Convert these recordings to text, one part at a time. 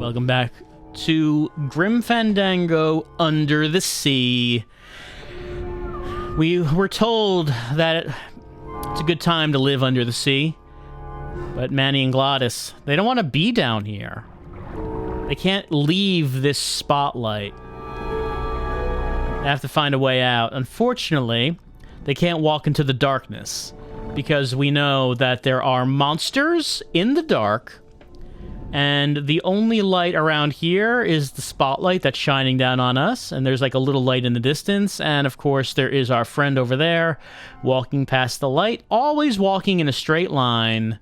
Welcome back to Grim Fandango Under the Sea. We were told that it's a good time to live under the sea, but Manny and Glottis, they don't want to be down here. They can't leave this spotlight. They have to find a way out. Unfortunately, they can't walk into the darkness, because we know that there are monsters in the dark, and the only light around here is the spotlight that's shining down on us, and there's like a little light in the distance, and of course there is our friend over there walking past the light, always walking in a straight line,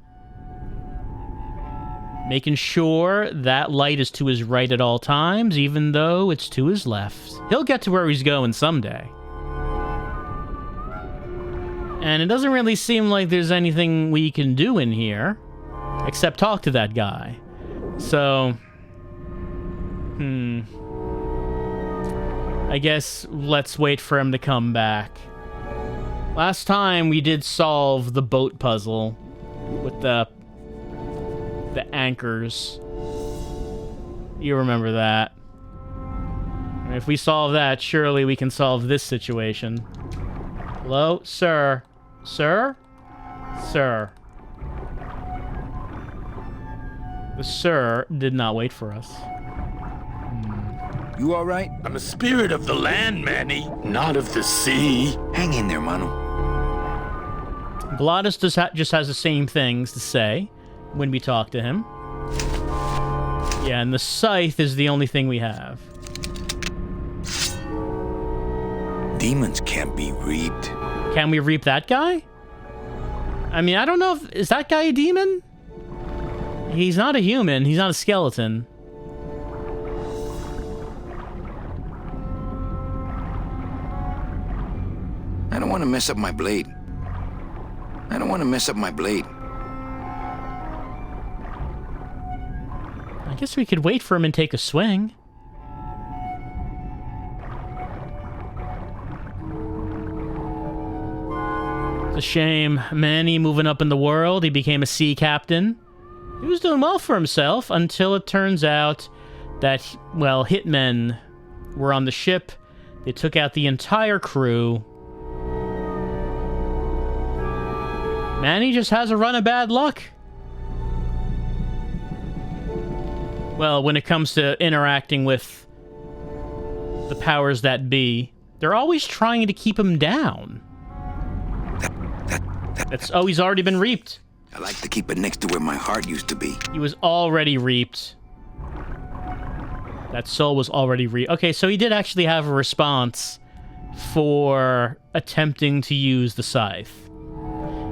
making sure that light is to his right at all times, even though it's to his left. He'll get to where he's going someday. And it doesn't really seem like there's anything we can do in here, except talk to that guy. So, I guess let's wait for him to come back. Last time we did solve the boat puzzle with the anchors. You remember that. And if we solve that, surely we can solve this situation. Hello, sir? Sir? Sir. The sir did not wait for us. You all right? I'm a spirit of the land, Manny, not of the sea. Hang in there, Mano. Glottis just has the same things to say when we talk to him. Yeah, and the scythe is the only thing we have. Demons can't be reaped. Can we reap that guy? I mean, I don't know if... Is that guy a demon? He's not a human. He's not a skeleton. I don't want to mess up my blade. I don't want to mess up my blade. I guess we could wait for him and take a swing. It's a shame. Manny moving up in the world. He became a sea captain. He was doing well for himself until it turns out that, well, hitmen were on the ship. They took out the entire crew. Manny just has a run of bad luck. Well, when it comes to interacting with the powers that be, they're always trying to keep him down. Oh, he's already been reaped. I like to keep it next to where my heart used to be. He was already reaped. That soul was already reaped. Okay, so he did actually have a response for attempting to use the scythe.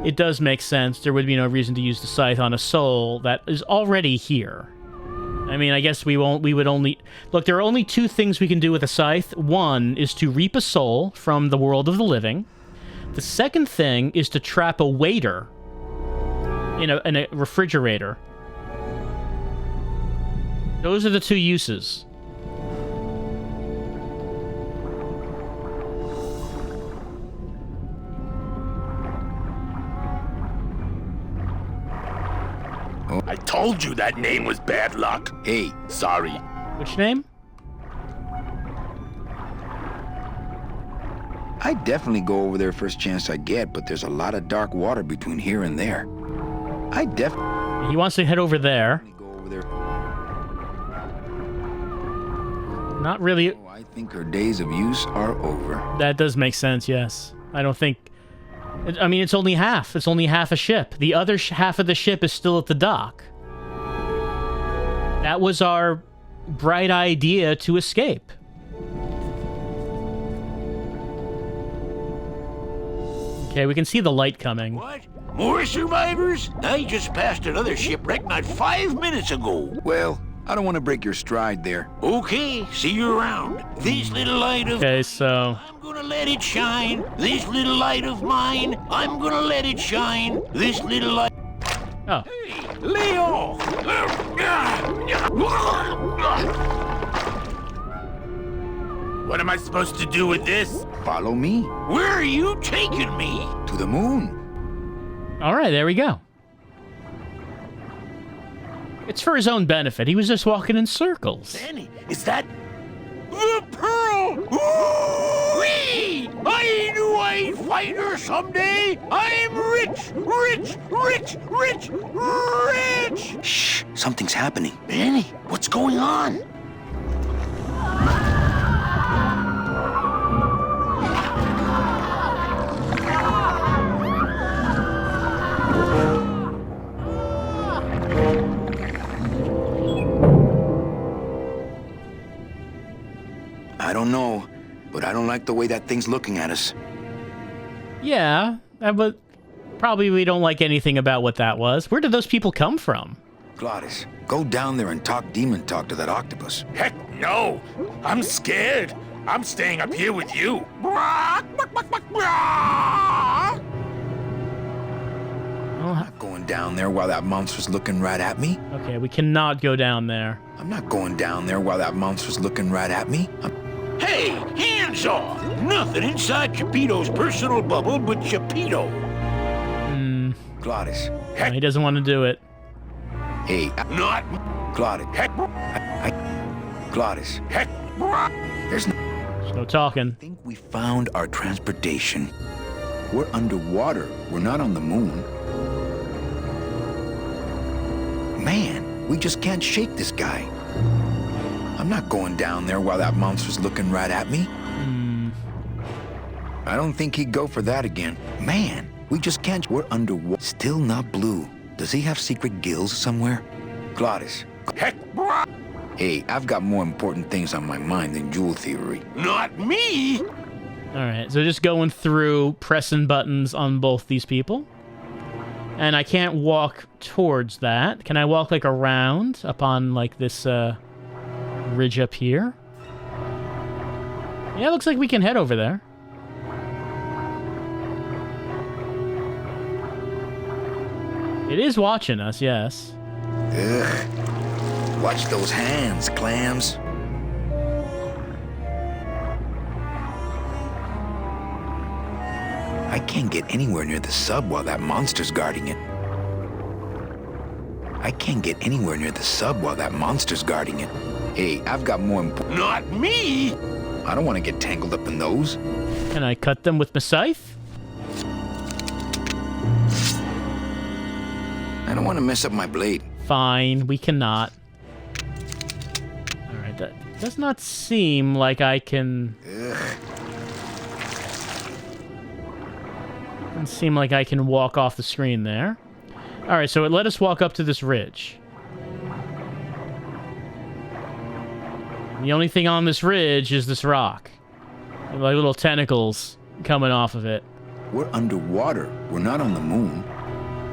It does make sense. There would be no reason to use the scythe on a soul that is already here. I mean, I guess we would only... Look, there are only two things we can do with a scythe. One is to reap a soul from the world of the living. The second thing is to trap a waiter in a refrigerator. Those are the two uses. I told you that name was bad luck. Hey, Sorry. Which name? I'd definitely go over there first chance I get, but there's a lot of dark water between here and there. I definitely He wants to head over there. go over there. Not really. Oh, I think her days of use are over. That does make sense, yes. I don't think... I mean, it's only half. It's only half a ship. The other half of the ship is still at the dock. That was our bright idea to escape. Okay, we can see the light coming. What? More survivors? I just passed another shipwreck not 5 minutes ago. Well, I don't want to break your stride there. Okay, see you around. This little light of... Okay, so... I'm gonna let it shine. This little light of mine. I'm gonna let it shine. This little light... Oh. Hey, lay off! What am I supposed to do with this? Follow me Where are you taking me? to the moon. All right, there we go. It's for his own benefit. He was just walking in circles. Manny, is that the pearl? Ooh-wee! I knew I'd find her someday. I'm rich, rich, rich, rich, rich. Shh, something's happening. Manny, what's going on? I don't know, but I don't like the way that thing's looking at us. Yeah, but probably we don't like anything about what that was. Where did those people come from? Glottis, go down there and talk demon talk to that octopus. Heck no! I'm scared. I'm staying up here with you. I'm not going down there while that monster's looking right at me. Okay, we cannot go down there. I'm not going down there while that monster's looking right at me. Hey, hands off! Nothing inside Chapito's personal bubble but Chapito. Glottis. No, he doesn't want to do it. Hey, Not Glottis. heck. Glottis. Heck. There's no... There's no talking. I think we found our transportation. We're underwater. We're not on the moon. Man, we just can't shake this guy. I'm not going down there while that monster's looking right at me. I don't think he'd go for that again. Man, we just can't. We're underwater. Still not blue. Does he have secret gills somewhere? Glottis. Heck. Hey, I've got more important things on my mind than jewel theory. Not me. Alright, so just going through, pressing buttons on both these people. And I can't walk towards that. Can I walk, like, around up on, like, this, ridge up here? Yeah, it looks like we can head over there. It is watching us, yes. Ugh. Watch those hands, clams. I can't get anywhere near the sub while that monster's guarding it. I can't get anywhere near the sub while that monster's guarding it. Hey, I've got more important... Not me. I don't want to get tangled up in those. Can I cut them with my scythe? I don't want to mess up my blade. Fine, we cannot. Alright, that does not seem like I can... Ugh. Doesn't seem like I can walk off the screen there. Alright, so it let us walk up to this ridge. The only thing on this ridge is this rock. Like little tentacles coming off of it. We're underwater. We're not on the moon.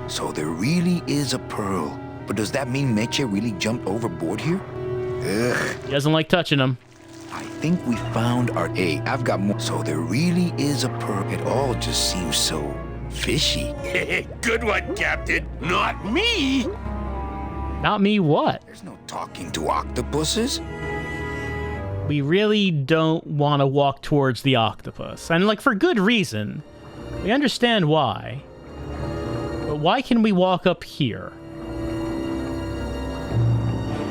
So there really is a pearl. But does that mean Meche really jumped overboard here? Ugh. He doesn't like touching them. I think we found our... Hey, I've got more. So there really is a pearl. It all just seems so fishy. Good one, Captain. Not me. Not me what? There's no talking to octopuses. We really don't want to walk towards the octopus. And, like, for good reason. We understand why. But why can we walk up here?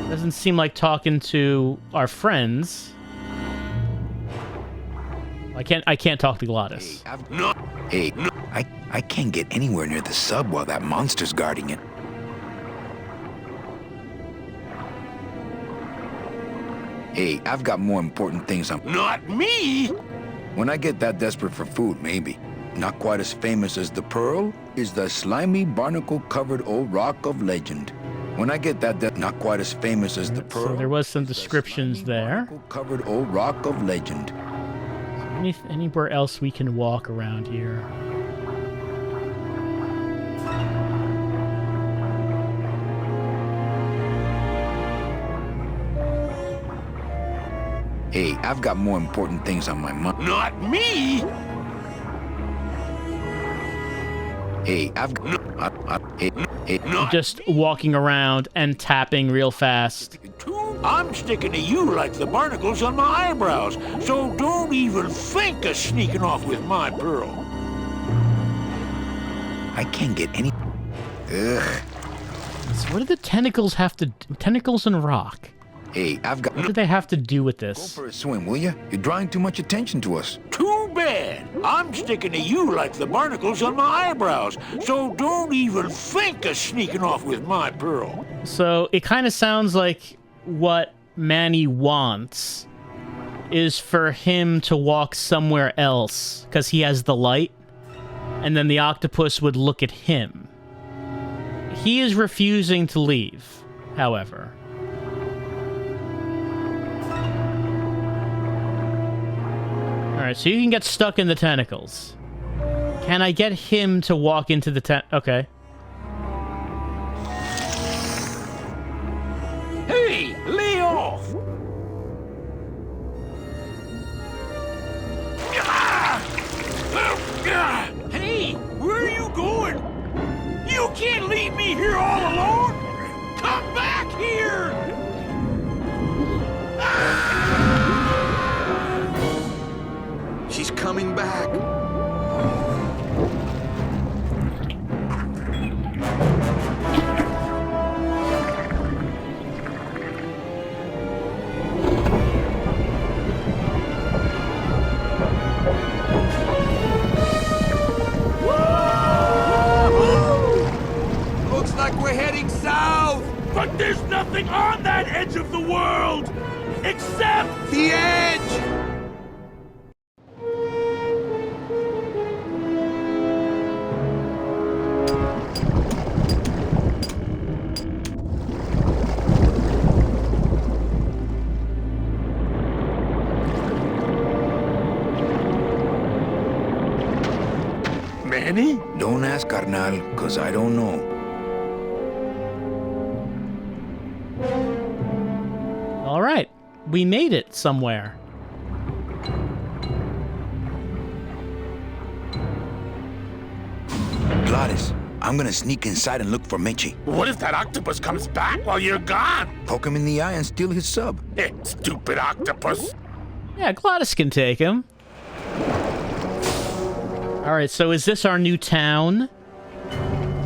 Doesn't seem like talking to our friends. I can't talk to Glottis. I can't get anywhere near the sub while that monster's guarding it. Hey, I've got more important things on... Not me. When I get that desperate for food, maybe. Not quite as famous as the pearl is the slimy barnacle-covered old rock of legend. When I get that not quite as famous as the pearl... So there was some descriptions there. Barnacle-covered old rock of legend. Anywhere else we can walk around here? Hey, I've got more important things on my mind. Not me. Hey, I've got... I'm just walking around and tapping real fast. I'm sticking to you like the barnacles on my eyebrows, so don't even think of sneaking off with my pearl. I can't get any... Ugh. So what do the tentacles have to... Tentacles and rock. Hey, I've got... What do they have to do with Go this? for a swim, will you? You're drawing too much attention to us. Too bad. I'm sticking to you like the barnacles on my eyebrows, so don't even think of sneaking off with my pearl. So it kind of sounds like what Manny wants is for him to walk somewhere else because he has the light, and then the octopus would look at him. He is refusing to leave, however. Alright, so you can get stuck in the tentacles. Can I get him to walk into the Okay. Hey, lay off! Hey, where are you going? You can't leave me here all alone! Come back here! She's coming back. Looks like we're heading south. But there's nothing on that edge of the world! Except... The edge! Manny? Don't ask, carnal, because I don't know. All right. We made it somewhere. Gladys, I'm gonna sneak inside and look for Meche. What if that octopus comes back while you're gone? Poke him in the eye and steal his sub. Stupid octopus. Yeah, Gladys can take him. All right, so is this our new town?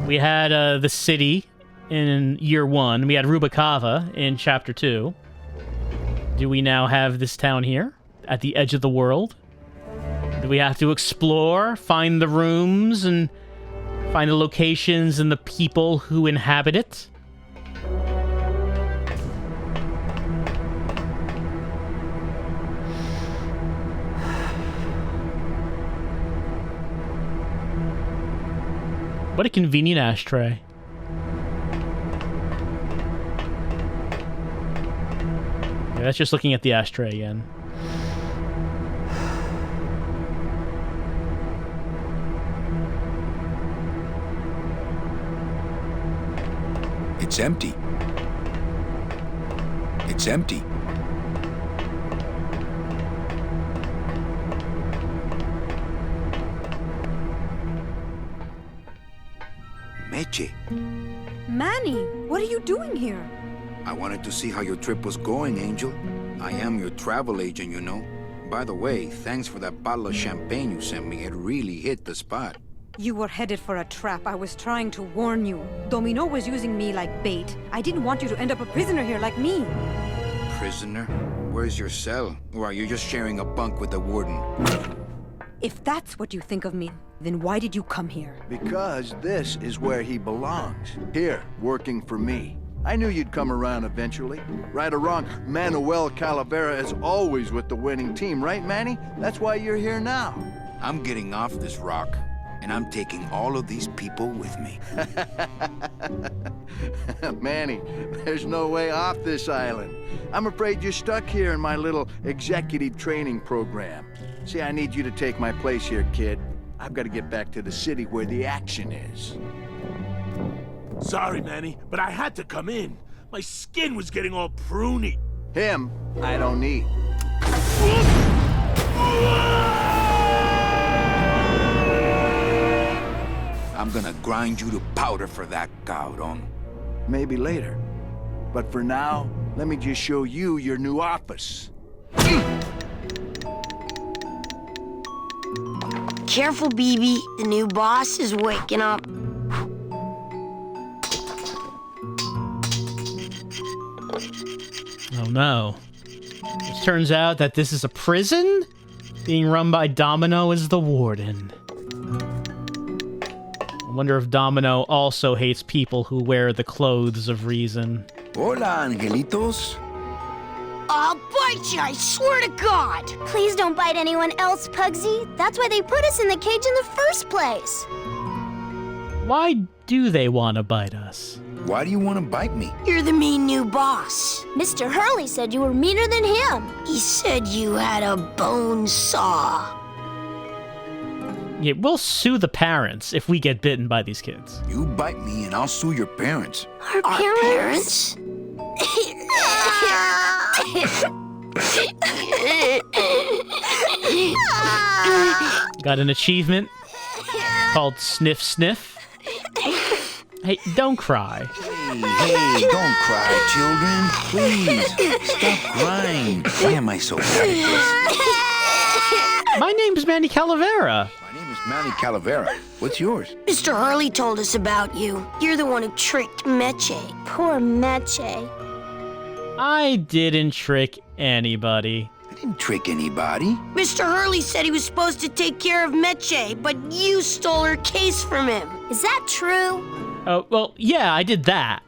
We had the city in year 1. We had Rubicava in chapter 2. Do we now have this town here at the edge of the world? Do we have to explore, find the rooms, and find the locations and the people who inhabit it? What a convenient ashtray. Yeah, that's just looking at the ashtray again. It's empty. It's empty. Meche, Manny, what are you doing here? I wanted to see how your trip was going, Angel. I am your travel agent, you know. By the way, thanks for that bottle of champagne you sent me. It really hit the spot. You were headed for a trap. I was trying to warn you. Domino was using me like bait. I didn't want you to end up a prisoner here like me. Prisoner? Where's your cell? Or are you just sharing a bunk with the warden? If that's what you think of me, then why did you come here? Because this is where he belongs. Here, working for me. I knew you'd come around eventually. Right or wrong, Manuel Calavera is always with the winning team, right, Manny? That's why you're here now. I'm getting off this rock, and I'm taking all of these people with me. Manny, there's no way off this island. I'm afraid you're stuck here in my little executive training program. See, I need you to take my place here, kid. I've got to get back to the city where the action is. Sorry, Manny, but I had to come in. My skin was getting all pruny. Him, I don't need. I'm gonna grind you to powder for that, cabrón. Maybe later. But for now, let me just show you your new office. Careful, BB. The new boss is waking up. don't know. It turns out that this is a prison being run by Domino as the warden. I wonder if Domino also hates people who wear the clothes of reason. Hola, angelitos. I'll bite you, I swear to God! Please don't bite anyone else, Pugsy. That's why they put us in the cage in the first place. Why do they want to bite us? Why do you want to bite me? You're the mean new boss. Mr. Hurley said you were meaner than him. He said you had a bone saw. Yeah, we'll sue the parents if we get bitten by these kids. You bite me and I'll sue your parents. Our Parents? Got an achievement called Sniff Sniff. Hey, don't cry. Hey, don't cry, children. Please, stop crying. Why am I so bad at this? My name's Manny Calavera. My name is Manny Calavera. What's yours? Mr. Hurley told us about you. You're the one who tricked Meche. Poor Meche. I didn't trick anybody. I didn't trick anybody. Mr. Hurley said he was supposed to take care of Meche, but you stole her case from him. Is that true? Oh, well, yeah, I did that.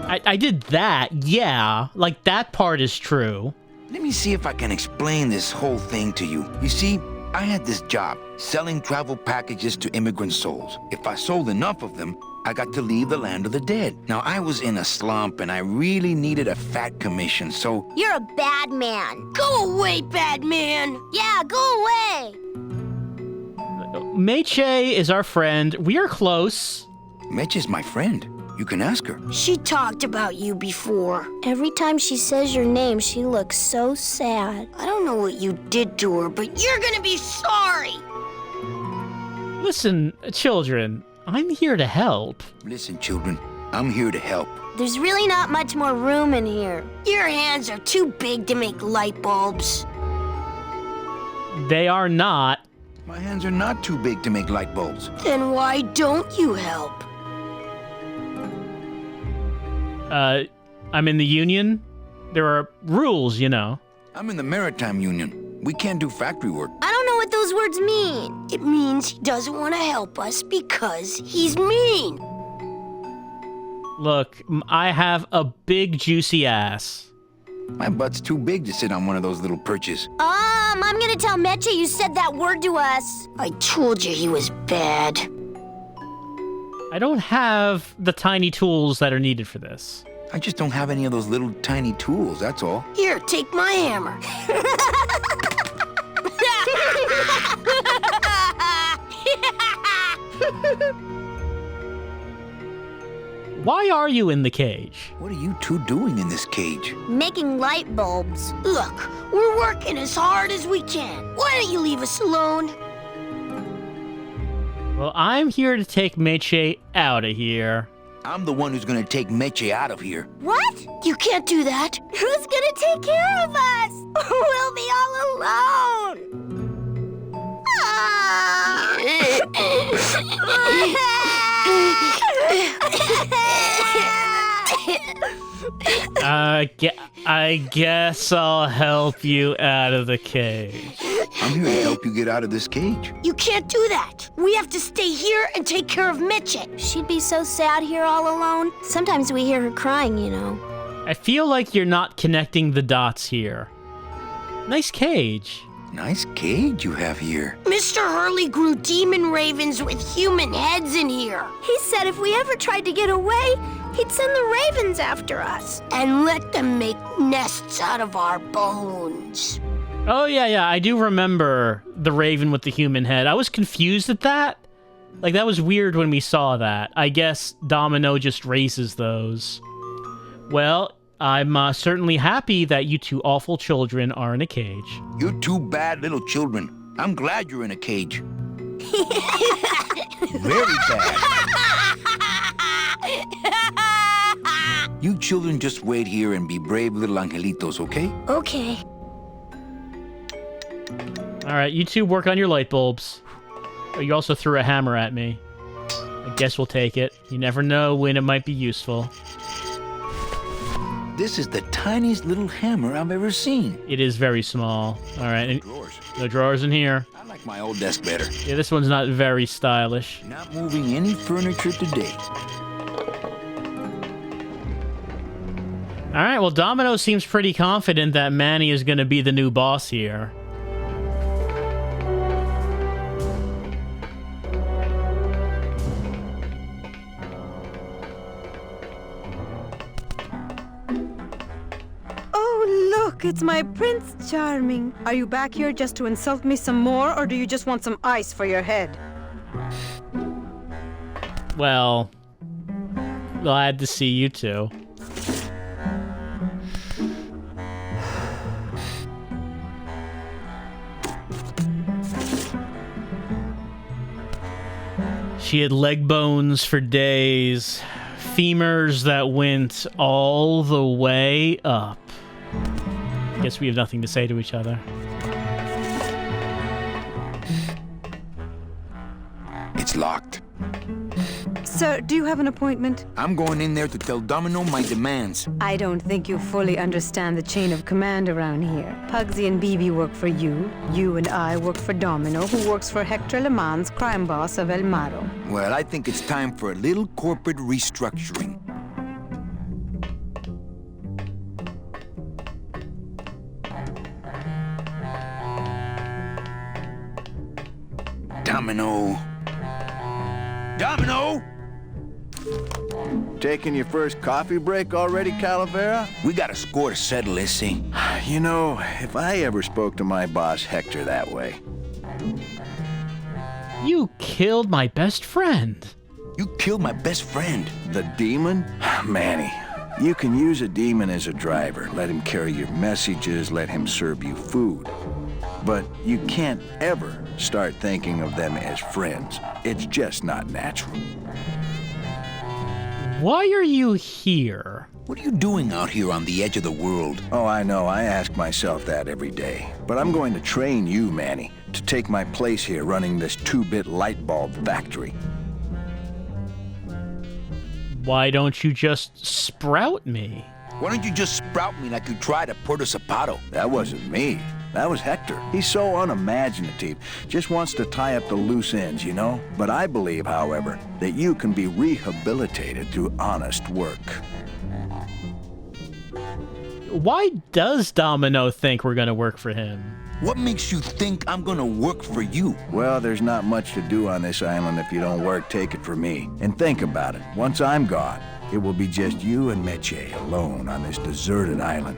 I did that, yeah. Like, that part is true. Let me see if I can explain this whole thing to you. You see, I had this job, selling travel packages to immigrant souls. If I sold enough of them, I got to leave the land of the dead. Now, I was in a slump, and I really needed a fat commission, so... You're a bad man. Go away, bad man. Yeah, go away. Meche is our friend. We are close. Meche is my friend. You can ask her. She talked about you before. Every time she says your name, she looks so sad. I don't know what you did to her, but you're gonna be sorry. Listen, children, I'm here to help. Listen, children, I'm here to help. There's really not much more room in here. Your hands are too big to make light bulbs. They are not. My hands are not too big to make light bulbs. Then why don't you help? I'm in the union. There are rules, you know. I'm in the Maritime Union. We can't do factory work. I don't know what those words mean. It means he doesn't want to help us because he's mean. Look, I have a big, juicy ass. My butt's too big to sit on one of those little perches. I'm gonna tell Meche you said that word to us. I told you he was bad. I don't have the tiny tools that are needed for this. I just don't have any of those little tiny tools, that's all. Here, take my hammer. Why are you in the cage? What are you two doing in this cage? Making light bulbs. Look, we're working as hard as we can. Why don't you leave us alone? Well, I'm here to take Meche out of here. I'm the one who's gonna take Meche out of here. What? You can't do that. Who's gonna take care of us? We'll be all alone. I guess I'll help you out of the cage. I'm here to help you get out of this cage. You can't do that. We have to stay here and take care of Meche. She'd be so sad here all alone. Sometimes we hear her crying, you know. I feel like you're not connecting the dots here. Nice cage. Nice cage you have here. Mr. Hurley grew demon ravens with human heads in here. He said if we ever tried to get away, he'd send the ravens after us. And let them make nests out of our bones. Oh, yeah, I do remember the raven with the human head. I was confused at that. Like, that was weird when we saw that. I guess Domino just raises those. Well, I'm certainly happy that you two awful children are in a cage. You're two bad little children. I'm glad you're in a cage. Very bad. You children just wait here and be brave little angelitos, okay? Okay. All right, you two work on your light bulbs. Oh, you also threw a hammer at me. I guess we'll take it. You never know when it might be useful. This is the tiniest little hammer I've ever seen. It is very small. All right, and Drawers. no drawers in here. I like my old desk better. Yeah, this one's not very stylish. Not moving any furniture today. All right, well, Domino seems pretty confident that Manny is going to be the new boss here. Oh, look, it's my Prince Charming. Are you back here just to insult me some more, or do you just want some ice for your head? Well, glad to see you two. She had leg bones for days, femurs that went all the way up. Guess we have nothing to say to each other. It's locked. Sir, do you have an appointment? I'm going in there to tell Domino my demands. I don't think you fully understand the chain of command around here. Pugsy and BB work for you. You and I work for Domino, who works for Hector Le Mans, crime boss of El Maro. Well, I think it's time for a little corporate restructuring. Domino. Domino! Taking your first coffee break already, Calavera? We got a score to settle, Issy. You know, if I ever spoke to my boss Hector that way. You killed my best friend. You killed my best friend. The demon? Manny, you can use a demon as a driver. Let him carry your messages, let him serve you food. But you can't ever start thinking of them as friends. It's just not natural. Why are you here? What are you doing out here on the edge of the world? Oh, I know. I ask myself that every day. But I'm going to train you, Manny, to take my place here running this 2-bit light bulb factory. Why don't you just sprout me? Why don't you just sprout me like you tried at Puerto Zapato? That wasn't me. That was Hector. He's so unimaginative. Just wants to tie up the loose ends, you know? But I believe, however, that you can be rehabilitated through honest work. Why does Domino think we're gonna work for him? What makes you think I'm gonna work for you? Well, there's not much to do on this island if you don't work, take it from me. And think about it. Once I'm gone, it will be just you and Meche alone on this deserted island.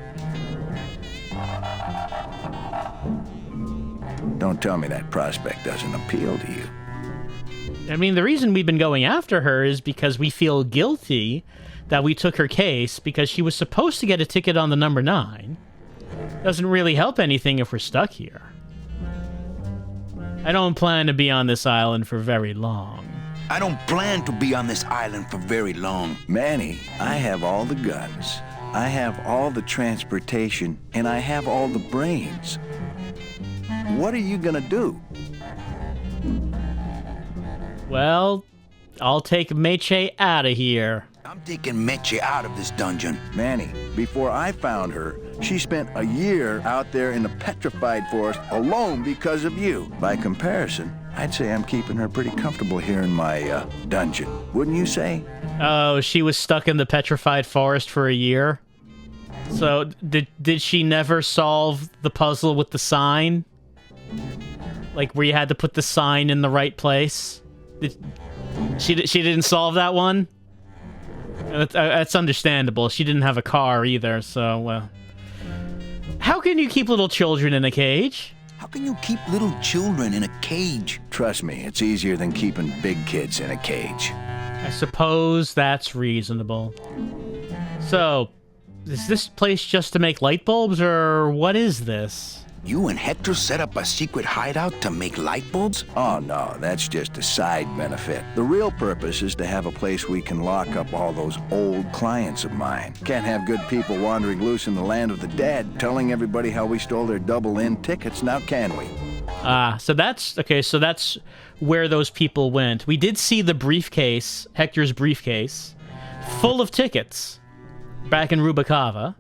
Don't tell me that prospect doesn't appeal to you. I mean, the reason we've been going after her is because we feel guilty that we took her case because she was supposed to get a ticket on the number 9. Doesn't really help anything if we're stuck here. I don't plan to be on this island for very long. I don't plan to be on this island for very long. Manny, I have all the guns. I have all the transportation, and I have all the brains. What are you gonna do? Well, I'll take Meche out of here. I'm taking Meche out of this dungeon. Manny, before I found her, she spent a year out there in the petrified forest alone because of you. By comparison, I'd say I'm keeping her pretty comfortable here in my dungeon. Wouldn't you say? Oh, she was stuck in the petrified forest for a year? So, did she never solve the puzzle with the sign? Like, where you had to put the sign in the right place? She didn't solve that one? That's understandable. She didn't have a car either, so, well... How can you keep little children in a cage? How can you keep little children in a cage? Trust me, it's easier than keeping big kids in a cage. I suppose that's reasonable. So, is this place just to make light bulbs, or what is this? You and Hector set up a secret hideout to make light bulbs? Oh, no, that's just a side benefit. The real purpose is to have a place we can lock up all those old clients of mine. Can't have good people wandering loose in the land of the dead, telling everybody how we stole their double-in tickets, now can we? So that's... Okay, so that's where those people went. We did see the briefcase, Hector's briefcase, full of tickets. back in Rubacava.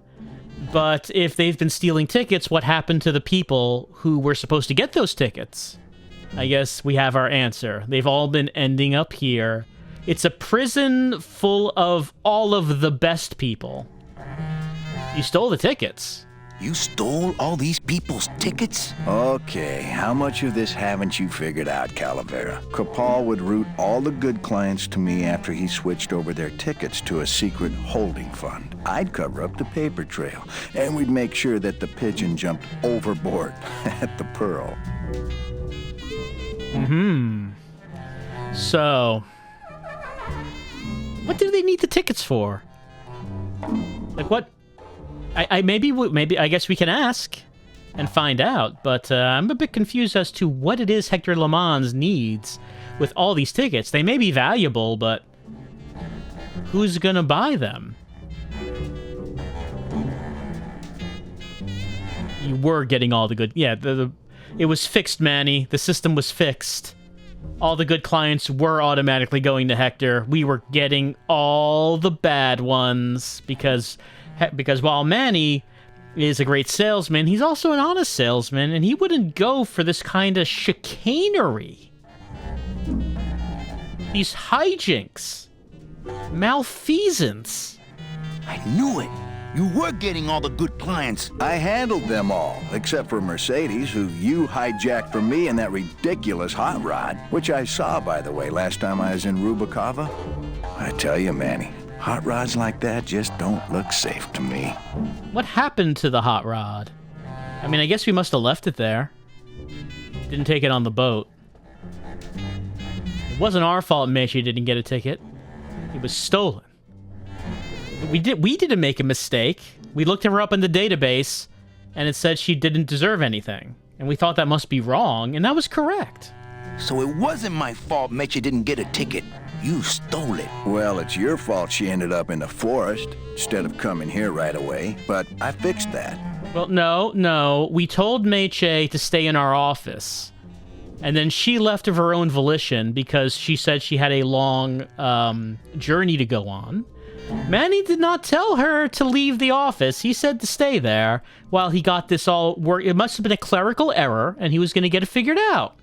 But if they've been stealing tickets, what happened to the people who were supposed to get those tickets? I guess we have our answer. They've all been ending up here. It's a prison full of all of the best people. You stole the tickets. You stole all these people's tickets? Okay, how much of this haven't you figured out, Calavera? Capal would route all the good clients to me after he switched over their tickets to a secret holding fund. I'd cover up the paper trail, and we'd make sure that the pigeon jumped overboard at the Pearl. So, what do they need the tickets for? Like, what? Maybe I guess we can ask and find out, but I'm a bit confused as to what it is Hector Le Mans needs with all these tickets. They may be valuable, but who's gonna buy them? You were getting all the good... Yeah, it was fixed, Manny. The system was fixed. All the good clients were automatically going to Hector. We were getting all the bad ones because while Manny is a great salesman, he's also an honest salesman, and he wouldn't go for this kind of chicanery. These hijinks. Malfeasance. I knew it. You were getting all the good clients. I handled them all, except for Mercedes, who you hijacked from me in that ridiculous hot rod, which I saw, by the way, last time I was in Rubacava. I tell you, Manny, hot rods like that just don't look safe to me. What happened to the hot rod? I mean, I guess we must have left it there. Didn't take it on the boat. It wasn't our fault Meche didn't get a ticket. It was stolen. We didn't make a mistake. We looked her up in the database, and it said she didn't deserve anything. And we thought that must be wrong, and that was correct. So it wasn't my fault Meche didn't get a ticket. You stole it. Well, it's your fault she ended up in the forest instead of coming here right away, but I fixed that. Well, no. We told Meche to stay in our office. And then she left of her own volition because she said she had a long journey to go on. Manny did not tell her to leave the office. He said to stay there while he got this all work. It must have been a clerical error, and he was going to get it figured out.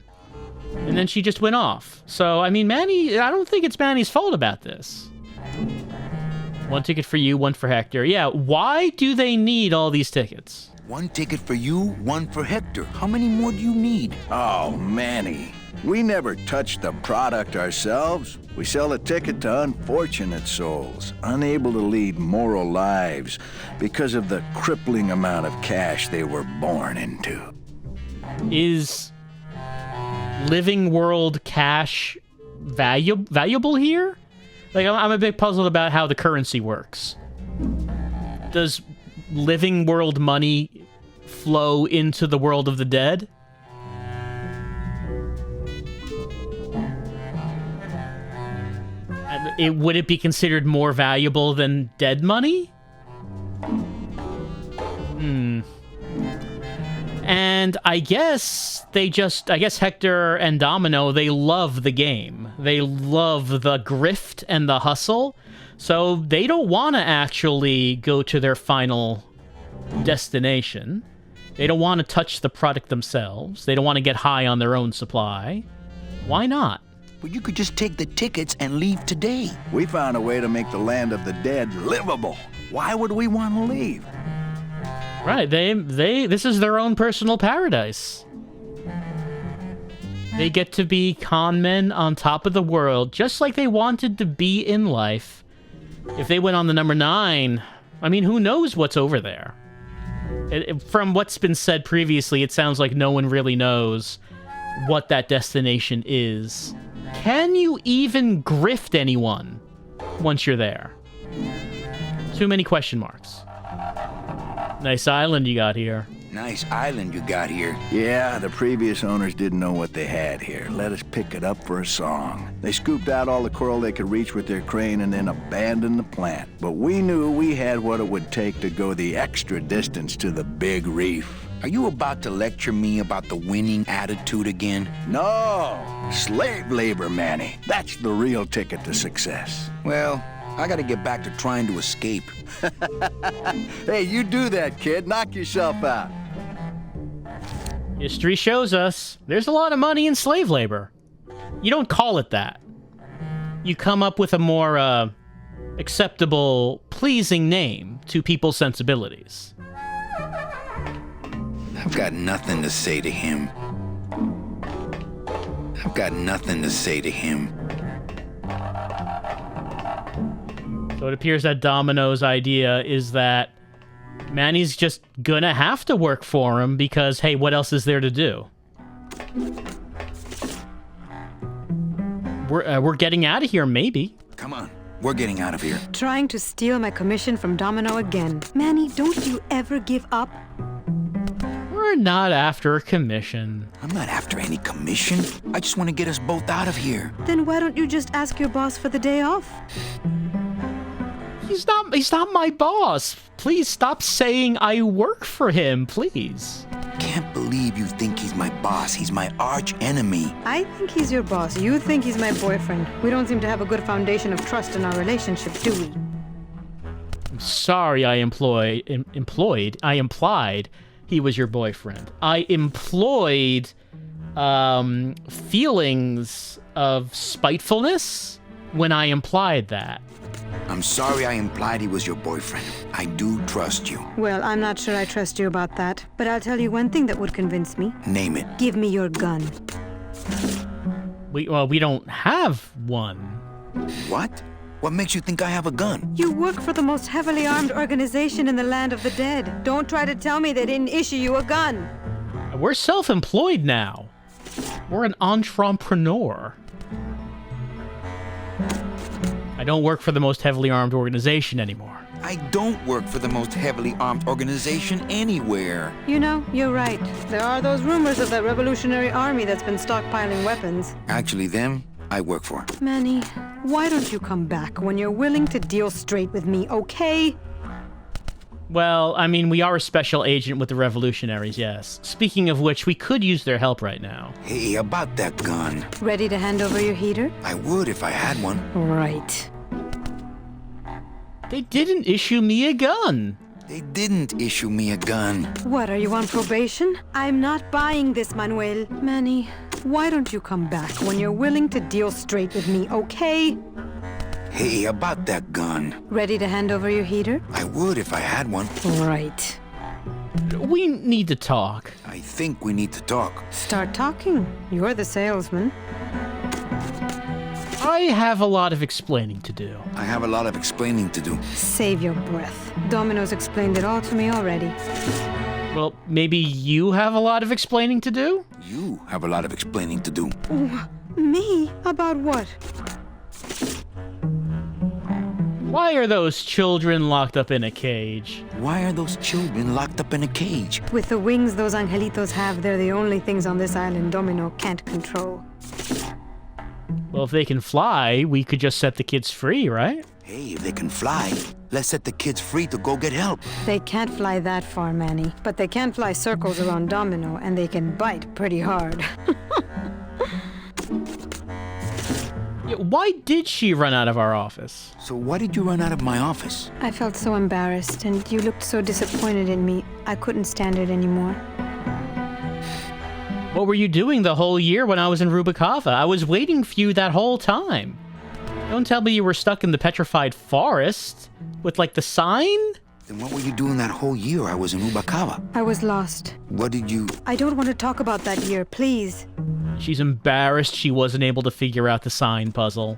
And then she just went off. So, I mean, Manny, I don't think it's Manny's fault about this. One ticket for you, one for Hector. Yeah, why do they need all these tickets? One ticket for you, one for Hector. How many more do you need? Oh, Manny. We never touch the product ourselves. We sell a ticket to unfortunate souls, unable to lead moral lives because of the crippling amount of cash they were born into. Is living world cash valuable here? Like, I'm a bit puzzled about how the currency works. Does living world money flow into the world of the dead? Would it be considered more valuable than dead money? And I guess Hector and Domino, they love the game. They love the grift and the hustle. So they don't want to actually go to their final destination. They don't want to touch the product themselves. They don't want to get high on their own supply. Why not? Well, you could just take the tickets and leave today. We found a way to make the land of the dead livable. Why would we want to leave? Right, this is their own personal paradise. They get to be con men on top of the world, just like they wanted to be in life. If they went on the number 9, I mean, who knows what's over there? From what's been said previously, it sounds like no one really knows what that destination is. Can you even grift anyone once you're there? Too many question marks. Nice island you got here. Nice island you got here. Yeah, the previous owners didn't know what they had here. Let us pick it up for a song. They scooped out all the coral they could reach with their crane and then abandoned the plant. But we knew we had what it would take to go the extra distance to the big reef. Are you about to lecture me about the winning attitude again? No! Slave labor, Manny. That's the real ticket to success. Well, I gotta get back to trying to escape. Hey, you do that, kid. Knock yourself out. History shows us there's a lot of money in slave labor. You don't call it that. You come up with a more, acceptable, pleasing name to people's sensibilities. I've got nothing to say to him. I've got nothing to say to him. So it appears that Domino's idea is that Manny's just gonna have to work for him because, hey, what else is there to do? We're getting out of here, maybe. Come on, we're getting out of here. Trying to steal my commission from Domino again. Manny, don't you ever give up? We're not after a commission. I'm not after any commission. I just want to get us both out of here. Then why don't you just ask your boss for the day off? He's not my boss. Please stop saying I work for him, please. Can't believe you think he's my boss. He's my arch enemy. I think he's your boss. You think he's my boyfriend. We don't seem to have a good foundation of trust in our relationship, do we? I'm sorry I implied he was your boyfriend. I employed feelings of spitefulness when I implied that. I'm sorry I implied he was your boyfriend. I do trust you. Well, I'm not sure I trust you about that, but I'll tell you one thing that would convince me. Name it. Give me your gun. We don't have one. What? What makes you think I have a gun? You work for the most heavily armed organization in the land of the dead. Don't try to tell me they didn't issue you a gun. We're self-employed now. We're an entrepreneur. I don't work for the most heavily armed organization anymore. I don't work for the most heavily armed organization anywhere. You know, you're right. There are those rumors of that revolutionary army that's been stockpiling weapons. Actually, them, I work for. Manny, why don't you come back when you're willing to deal straight with me, okay? Well, I mean, we are a special agent with the revolutionaries, yes. Speaking of which, we could use their help right now. Hey, about that gun. Ready to hand over your heater? I would if I had one. Right. They didn't issue me a gun. They didn't issue me a gun. What, are you on probation? I'm not buying this, Manuel. Manny, why don't you come back when you're willing to deal straight with me, okay? Hey, about that gun. Ready to hand over your heater? I would if I had one. Right. We need to talk. I think we need to talk. Start talking. You're the salesman. I have a lot of explaining to do. I have a lot of explaining to do. Save your breath. Domino's explained it all to me already. Well, maybe you have a lot of explaining to do? You have a lot of explaining to do. Me? About what? Why are those children locked up in a cage? Why are those children locked up in a cage? With the wings those angelitos have, they're the only things on this island Domino can't control. Well, if they can fly, we could just set the kids free, right? Hey, if they can fly, let's set the kids free to go get help. They can't fly that far, Manny. But they can fly circles around Domino, and they can bite pretty hard. Yeah, why did she run out of our office? So why did you run out of my office? I felt so embarrassed, and you looked so disappointed in me. I couldn't stand it anymore. What were you doing the whole year when I was in Rubikava? I was waiting for you that whole time. Don't tell me you were stuck in the petrified forest with, like, the sign? Then what were you doing that whole year I was in Rubikava? I was lost. What did you... I don't want to talk about that year, please. She's embarrassed she wasn't able to figure out the sign puzzle.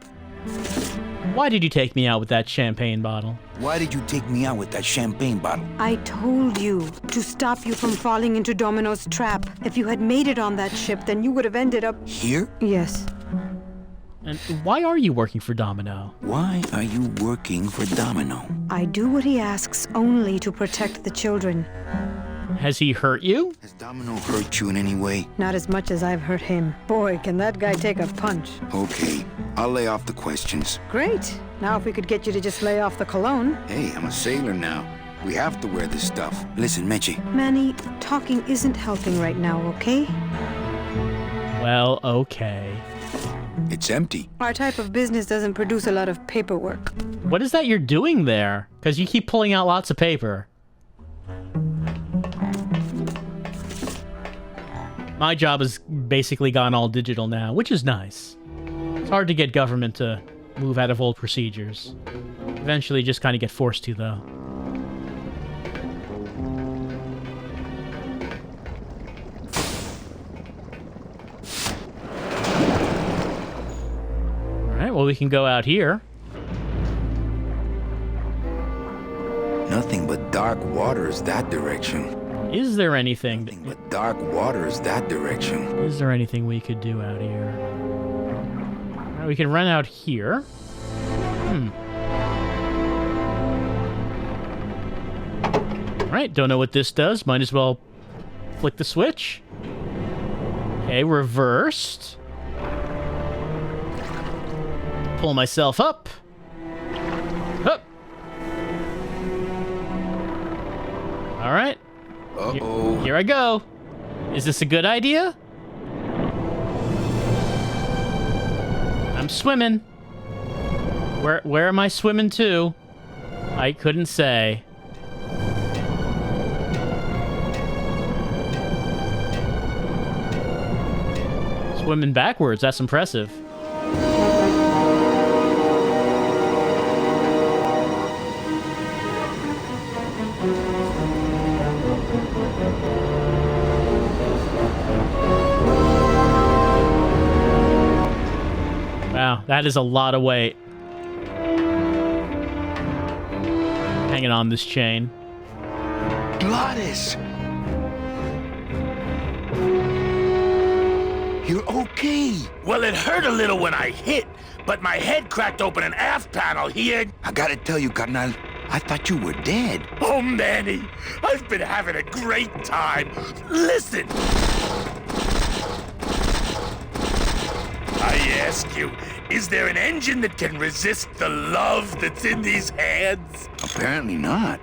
Why did you take me out with that champagne bottle? Why did you take me out with that champagne bottle? I told you to stop you from falling into Domino's trap. If you had made it on that ship, then you would have ended up... Here? Yes. And why are you working for Domino? Why are you working for Domino? I do what he asks only to protect the children. Has he hurt you? Has Domino hurt you in any way? Not as much as I've hurt him. Boy, can that guy take a punch. Okay, I'll lay off the questions. Great. Now if we could get you to just lay off the cologne. Hey, I'm a sailor now. We have to wear this stuff. Listen, Meche. Manny, talking isn't helping right now, okay? Well, okay. It's empty. Our type of business doesn't produce a lot of paperwork. What is that you're doing there? Because you keep pulling out lots of paper. My job has basically gone all digital now, which is nice. It's hard to get government to move out of old procedures. Eventually just kind of get forced to, though. Alright, well, we can go out here. Nothing but dark waters that direction. Is there anything... Nothing but dark waters that direction. Is there anything we could do out here? We can run out here. Alright, don't know what this does. Might as well flick the switch. Okay, reversed. Pull myself up. Up. Alright. Uh-oh. Here I go. Is this a good idea? I'm swimming. Where am I swimming to? I couldn't say. Swimming backwards, that's impressive. Wow, that is a lot of weight. Hanging on this chain. Gladys! You're okay. Well, it hurt a little when I hit, but my head cracked open an aft panel here. I gotta tell you, carnal, I thought you were dead. Oh, Manny, I've been having a great time. Listen. I ask you, is there an engine that can resist the love that's in these hands? Apparently not.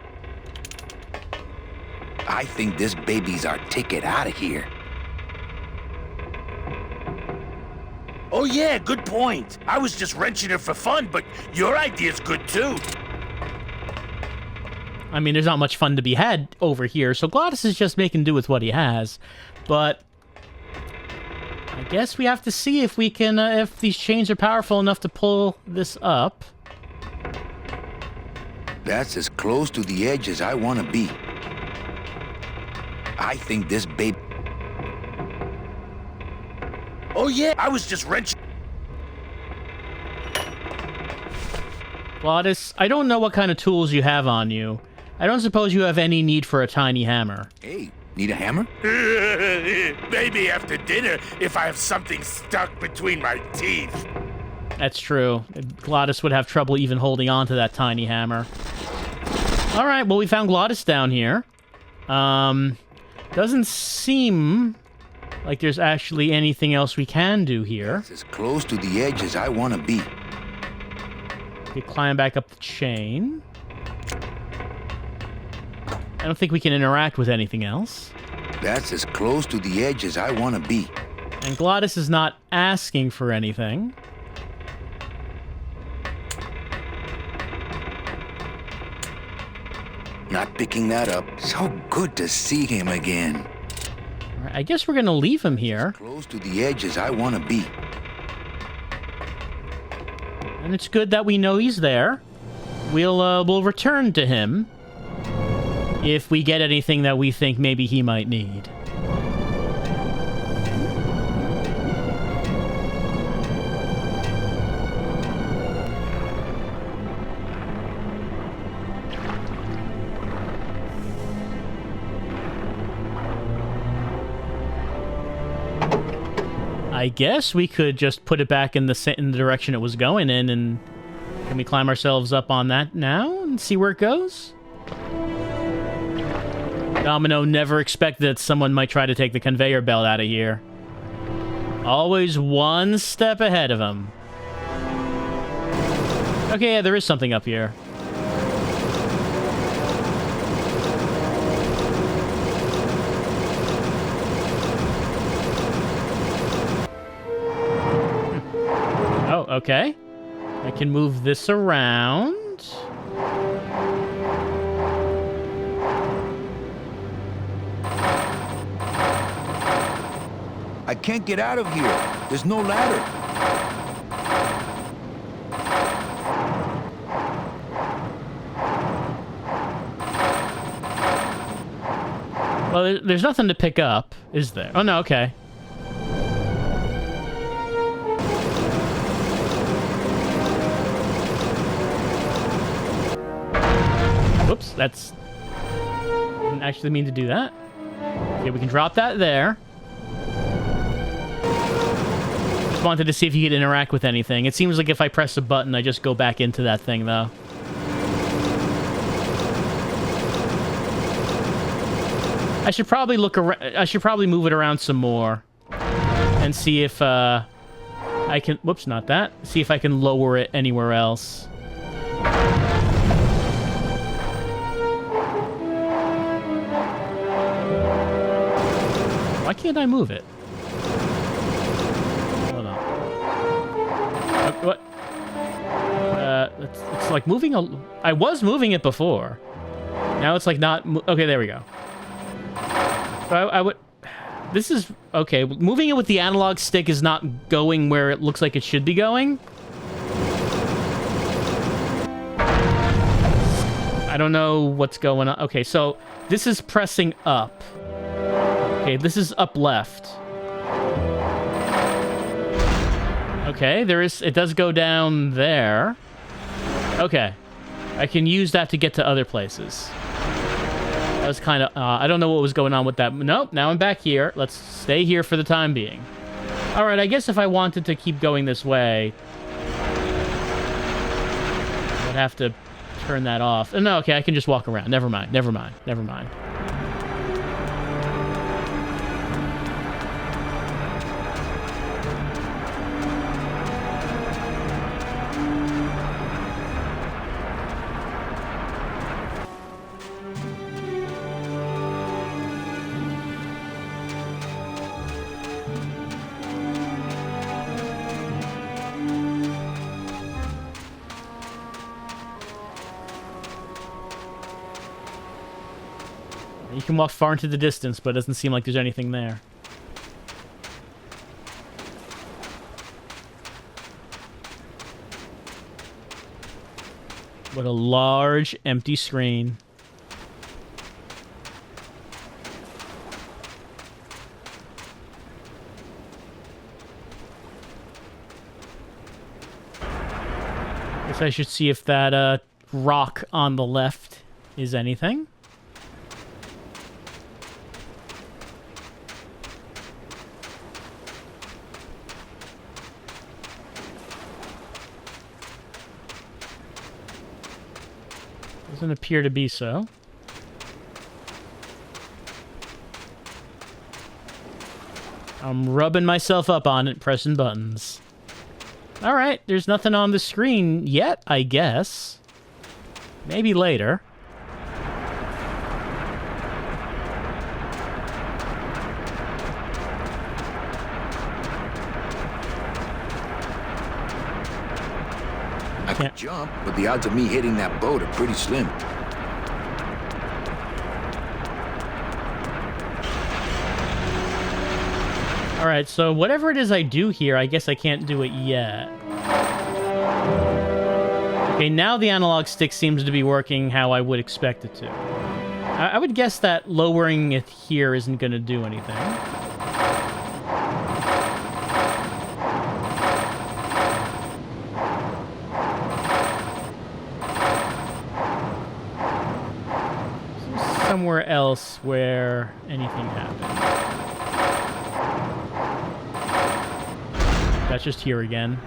I think this baby's our ticket out of here. Oh yeah, good point. I was just wrenching it for fun, but your idea's good too. I mean, there's not much fun to be had over here, so Glottis is just making do with what he has. But I guess we have to see if we can, if these chains are powerful enough to pull this up. That's as close to the edge as I want to be. I think this baby... Oh yeah, I was just wrenching. Glottis, I don't know what kind of tools you have on you. I don't suppose you have any need for a tiny hammer. Hey, need a hammer? Maybe after dinner, if I have something stuck between my teeth. That's true. Glottis would have trouble even holding on to that tiny hammer. Alright, well, we found Glottis down here. Doesn't seem like there's actually anything else we can do here. That's as close to the edge as I want to be. We climb back up the chain. I don't think we can interact with anything else. That's as close to the edge as I want to be. And Glottis is not asking for anything. Not picking that up. So good to see him again. All right, I guess we're gonna leave him here. Close to the edge as I want to be. And it's good that we know he's there. We'll return to him if we get anything that we think maybe he might need. I guess we could just put it back in the direction it was going in, and can we climb ourselves up on that now and see where it goes? Domino never expected that someone might try to take the conveyor belt out of here. Always one step ahead of him. Okay, yeah, there is something up here. okay. I can move this around. I can't get out of here. There's no ladder. Well, there's nothing to pick up, is there? Oh, no, okay. Whoops, that's... Didn't actually mean to do that. Okay, we can drop that there. Just wanted to see if you could interact with anything. It seems like if I press a button, I just go back into that thing, though. I should probably look around. I should probably move it around some more and see if I can. Whoops, not that. See if I can lower it anywhere else. Why can't I move it? Hold on. What? It's like moving a. I was moving it before. Now it's like not. Okay, there we go. I would... This is... Okay, moving it with the analog stick is not going where it looks like it should be going. I don't know what's going on. Okay, so this is pressing up. Okay, this is up left. Okay, there is... It does go down there. Okay. I can use that to get to other places. That was kind of... I don't know what was going on with that. Nope, now I'm back here. Let's stay here for the time being. Alright, I guess if I wanted to keep going this way... I'd have to turn that off. No, okay, I can just walk around. Never mind, never mind, never mind. You can walk far into the distance, but it doesn't seem like there's anything there. What a large, empty screen. Guess I should see if that rock on the left is anything. Doesn't appear to be so. I'm rubbing myself up on it, pressing buttons. Alright, there's nothing on the screen yet, I guess. Maybe later. I could jump, but the odds of me hitting that boat are pretty slim. Alright, so whatever it is I do here, I guess I can't do it yet. Okay, now the analog stick seems to be working how I would expect it to. I would guess that lowering it here isn't going to do anything. Somewhere else where anything happened. That's just here again.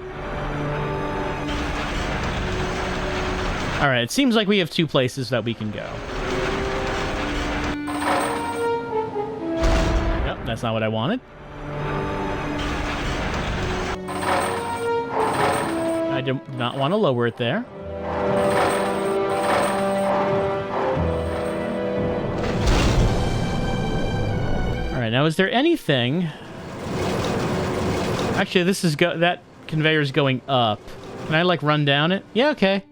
Alright, it seems like we have two places that we can go. Yep, that's not what I wanted. I did not want to lower it there. Alright, now is there anything... Actually, this is that conveyor's going up. Can I, like, run down it? Yeah, okay.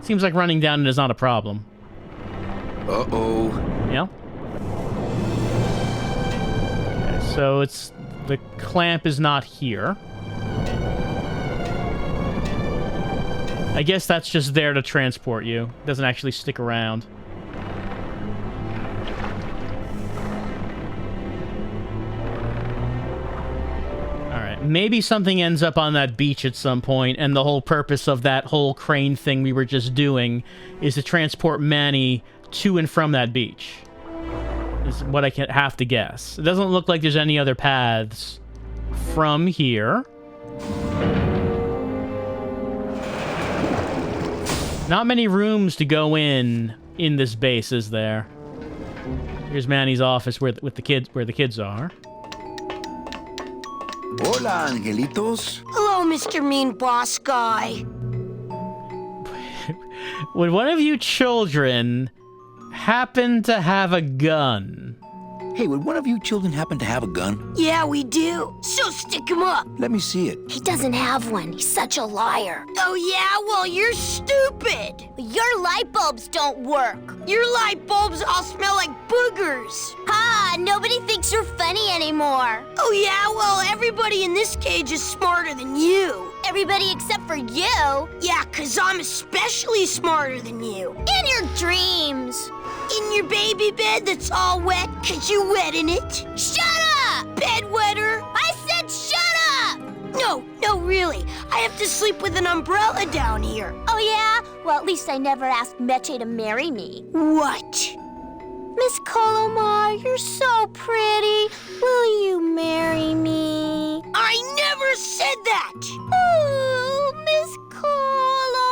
Seems like running down it is not a problem. Uh-oh. Yeah. Okay, so it's... The clamp is not here. I guess that's just there to transport you. It doesn't actually stick around. Alright, maybe something ends up on that beach at some point, and the whole purpose of that whole crane thing we were just doing is to transport Manny to and from that beach. Is what I can have to guess. It doesn't look like there's any other paths from here. Not many rooms to go in this base, is there? Here's Manny's office where the kids are. Hola, angelitos. Hello, Mr. Mean Boss Guy. Would one of you children happen to have a gun? Hey, would one of you children happen to have a gun? Yeah, we do. So stick him up. Let me see it. He doesn't have one. He's such a liar. Oh, yeah? Well, you're stupid. Your light bulbs don't work. Your light bulbs all smell like boogers. Ha! Nobody thinks you're funny anymore. Oh, yeah? Well, everybody in this cage is smarter than you. Everybody except for you. Yeah, 'cause I'm especially smarter than you. In your dreams. In your baby bed that's all wet 'cause you wet in it. Shut up! Bedwetter. I said shut up! No, really. I have to sleep with an umbrella down here. Oh, yeah? Well, at least I never asked Meche to marry me. What? Miss Colomar, you're so pretty. Will you marry me? I never said that. Oh, Miss Colomar.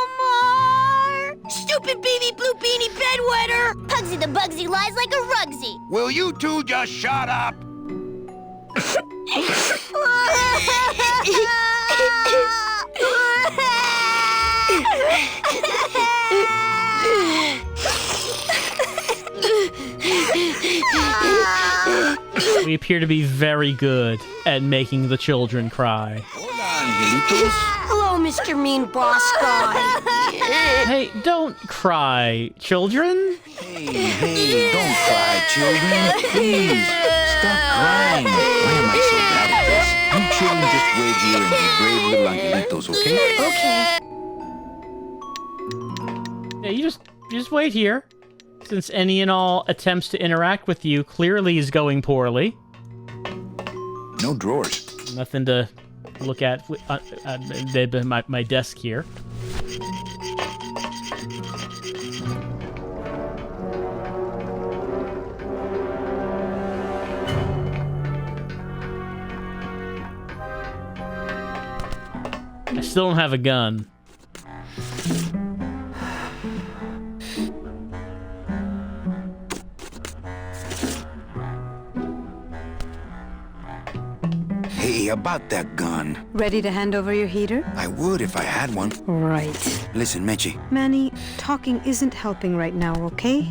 Stupid baby blue beanie bedwetter. Pugsy the Bugsy lies like a rugsy. Will you two just shut up? We appear to be very good at making the children cry. Hello, Mr. Mean Boss Guy. Hey, don't cry, children. Hey, don't cry, children. Please, stop crying. Why am I so bad at this? You children just wait here and be brave little angelitos, okay? Yeah, you just wait here. Since any and all attempts to interact with you clearly is going poorly. No drawers. Nothing to look at my desk here. I still don't have a gun. Hey, about that gun. Ready to hand over your heater? I would if I had one. Right. Listen, Meche. Manny, talking isn't helping right now, okay?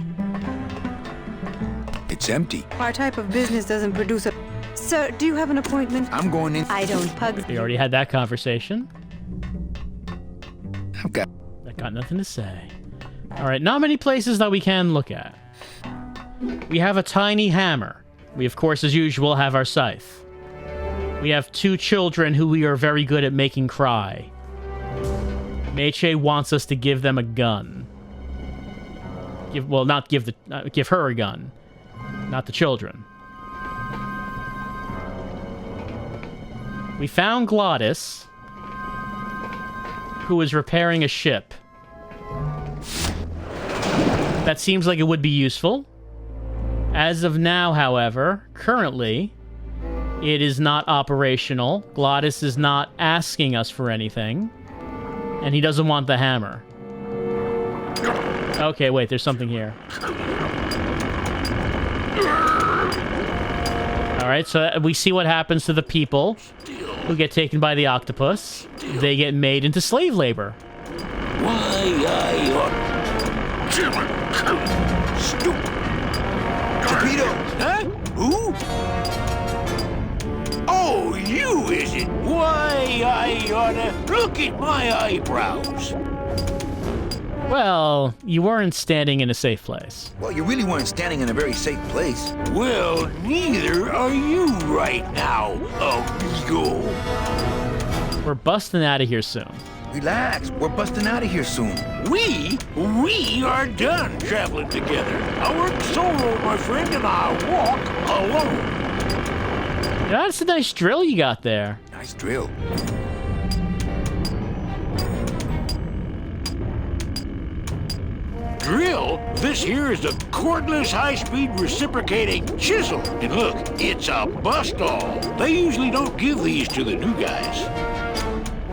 It's empty. Our type of business doesn't produce a... Sir, do you have an appointment? I'm going in. I don't, Pugs. We already had that conversation. I've got... I got nothing to say. Alright, not many places that we can look at. We have a tiny hammer. We, of course, as usual, have our scythe. We have two children who we are very good at making cry. Meche wants us to give them a gun. Give her a gun. Not the children. We found Glottis, who is repairing a ship. That seems like it would be useful. As of now, however, currently, it is not operational. Glottis is not asking us for anything. And he doesn't want the hammer. Okay, wait, there's something here. Alright, so we see what happens to the people who get taken by the octopus. They get made into slave labor. Stupid. Torpedo. Huh? Who? Oh, Oh, you is it? Why, I oughta look at my eyebrows. Well, you weren't standing in a safe place. Well, you really weren't standing in a very safe place. Well, neither are you right now, amigo. We're busting out of here soon. Relax, we're busting out of here soon. We are done traveling together. I work solo, my friend, and I walk alone. That's a nice drill you got there. Nice drill. Drill? This here is a cordless, high-speed reciprocating chisel. And look, it's a bust-all. They usually don't give these to the new guys.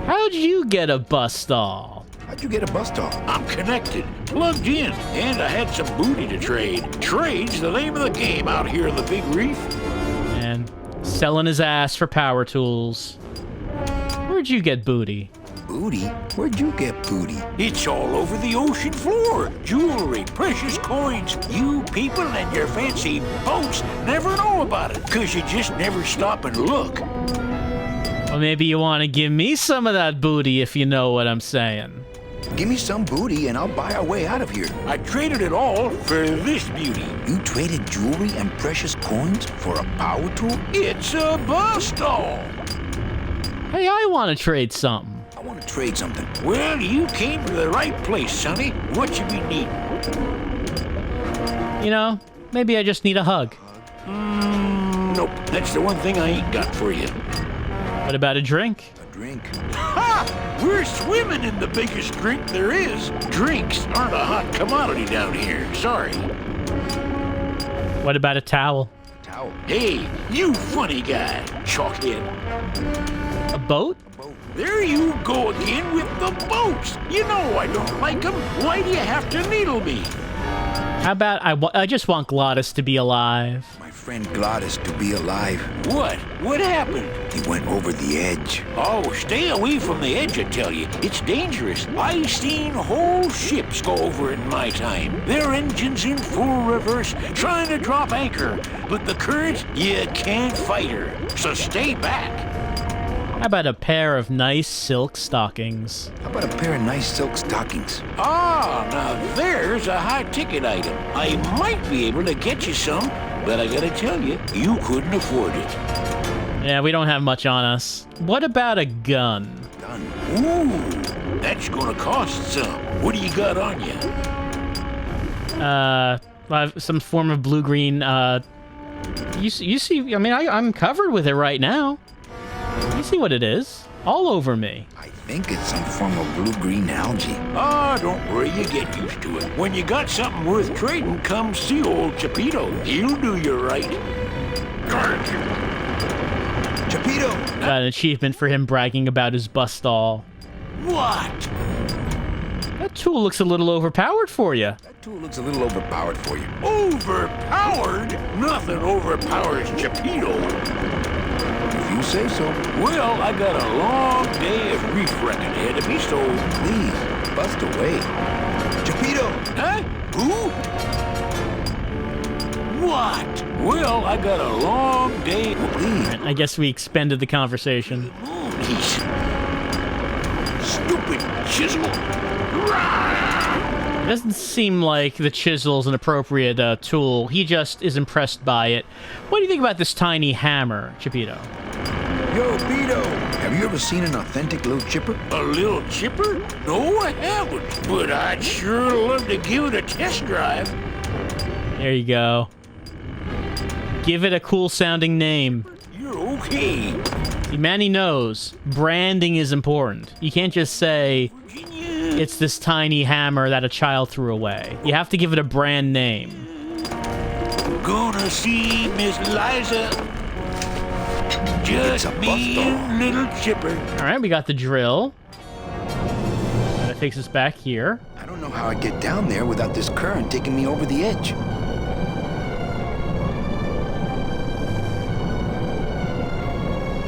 How'd you get a bust-all? How'd you get a bust-off? I'm connected, plugged in, and I had some booty to trade. Trade's the name of the game out here in the Big Reef. And selling his ass for power tools. Where'd you get booty? Booty? Where'd you get booty? It's all over the ocean floor. Jewelry, precious coins. You people and your fancy boats never know about it, because you just never stop and look. Well, maybe you want to give me some of that booty, if you know what I'm saying. Give me some booty and I'll buy our way out of here. I traded it all for this beauty. You traded jewelry and precious coins for a power tool? It's a bust-all. Hey, I want to trade something. I want to trade something. Well, you came to the right place, sonny. What you be needing? You know, maybe I just need a hug. Nope. That's the one thing I ain't got for you. What about a drink? A drink? Ha! We're swimming in the biggest drink there is. Drinks aren't a hot commodity down here. Sorry. What about a towel? Towel. Hey, you funny guy. Chalkhead. A boat? There you go again with the boats. You know I don't like them. Why do you have to needle me? How about I just want Glottis to be alive? My friend Glottis to be alive. What? What happened? He went over the edge. Oh, stay away from the edge, I tell you. It's dangerous. I've seen whole ships go over it in my time. Their engines in full reverse, trying to drop anchor. But the current, you can't fight her. So stay back. How about a pair of nice silk stockings? How about a pair of nice silk stockings? Ah, now there's a high-ticket item. I might be able to get you some, but I gotta tell you, you couldn't afford it. Yeah, we don't have much on us. What about a gun? Gun. Ooh, that's gonna cost some. What do you got on you? I have some form of blue-green, you see, I mean, I'm covered with it right now. You see what it is? All over me. I think it's some form of blue-green algae. Ah, don't worry, you get used to it. When you got something worth trading, come see old Chapito. He'll do you right. Chapito! Got an achievement for him bragging about his bust-all. What? That tool looks a little overpowered for you. That tool looks a little overpowered for you. Overpowered? Nothing overpowers Chapito. If you say so. Well, I got a long day of reef wrecking ahead of me, so... Please, bust away. Chapito! Huh? Who? What? Well, I got a long day... Please. I guess we expended the conversation. He's... Stupid chisel. It doesn't seem like the chisel's an appropriate tool. He just is impressed by it. What do you think about this tiny hammer, Chapito? Yo, Beto! Have you ever seen an authentic little chipper? A little chipper? No, I haven't. But I'd sure love to give it a test drive. There you go. Give it a cool-sounding name. You're okay. See, Manny knows branding is important. You can't just say it's this tiny hammer that a child threw away. You have to give it a brand name. Gonna see Miss Liza. Just me and little chipper. All right, we got the drill. That takes us back here. I don't know how I get down there without this current taking me over the edge.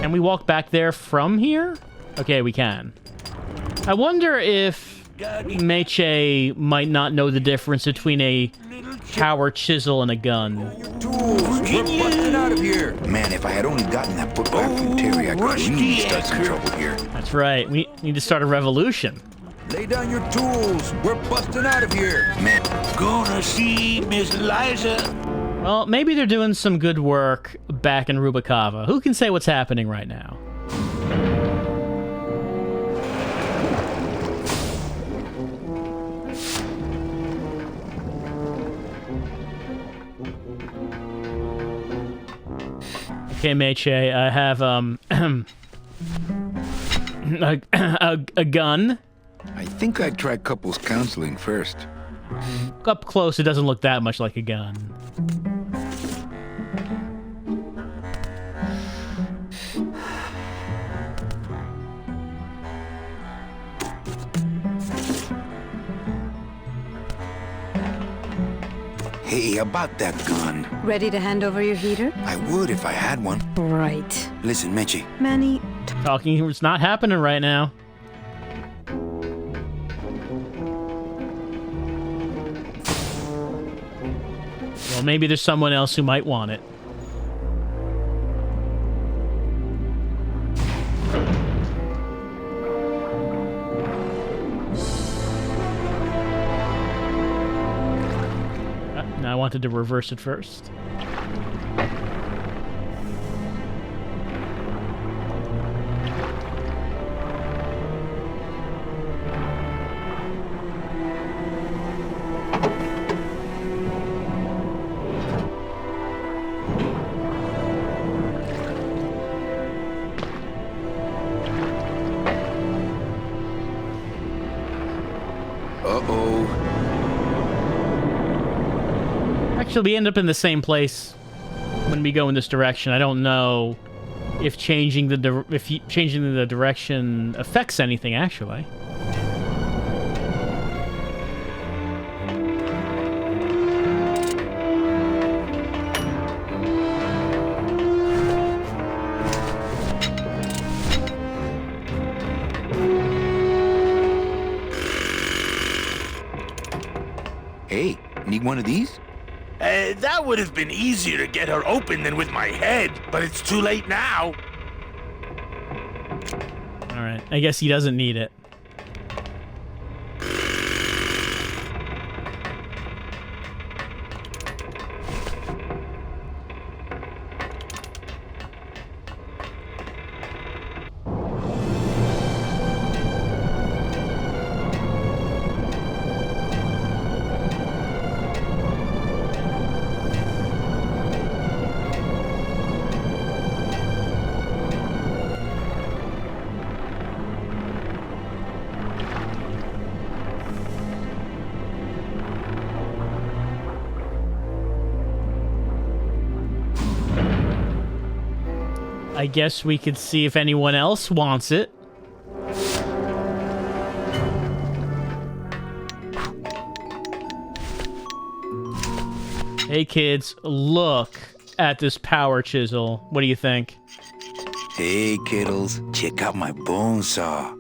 Can we walk back there from here? Okay, we can. I wonder if Meche might not know the difference between a power chisel and a gun. Tools, we're busting out of here. Man, if I had only gotten that book back from Terry, I could really start some trouble here. That's right. We need to start a revolution. Lay down your tools. We're busting out of here. Man, Gonna see Miss Liza. Well, maybe they're doing some good work back in Rubikava. Who can say what's happening right now? Okay, Meche, I have a gun. I think I'd try couples counseling first. Up close, it doesn't look that much like a gun. Hey, about that gun. Ready to hand over your heater? I would if I had one. Right. Listen, Meche. Manny, Talking, it's not happening right now. Well, maybe there's someone else who might want it. Now I wanted to reverse it first. Uh-oh. Actually, we end up in the same place when we go in this direction. I don't know if changing the direction affects anything. Actually, Hey, need one of these? That would have been easier to get her open than with my head, but it's too late now. all right. I guess he doesn't need it. I guess we could see if anyone else wants it. Hey kids, look at this power chisel. What do you think? Hey, kiddles, check out my bone saw.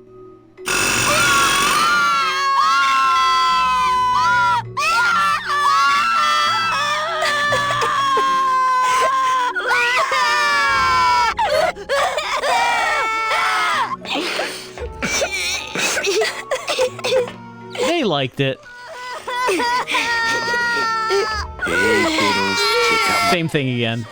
They liked it. Hey, kiddles, check out my... Same thing again.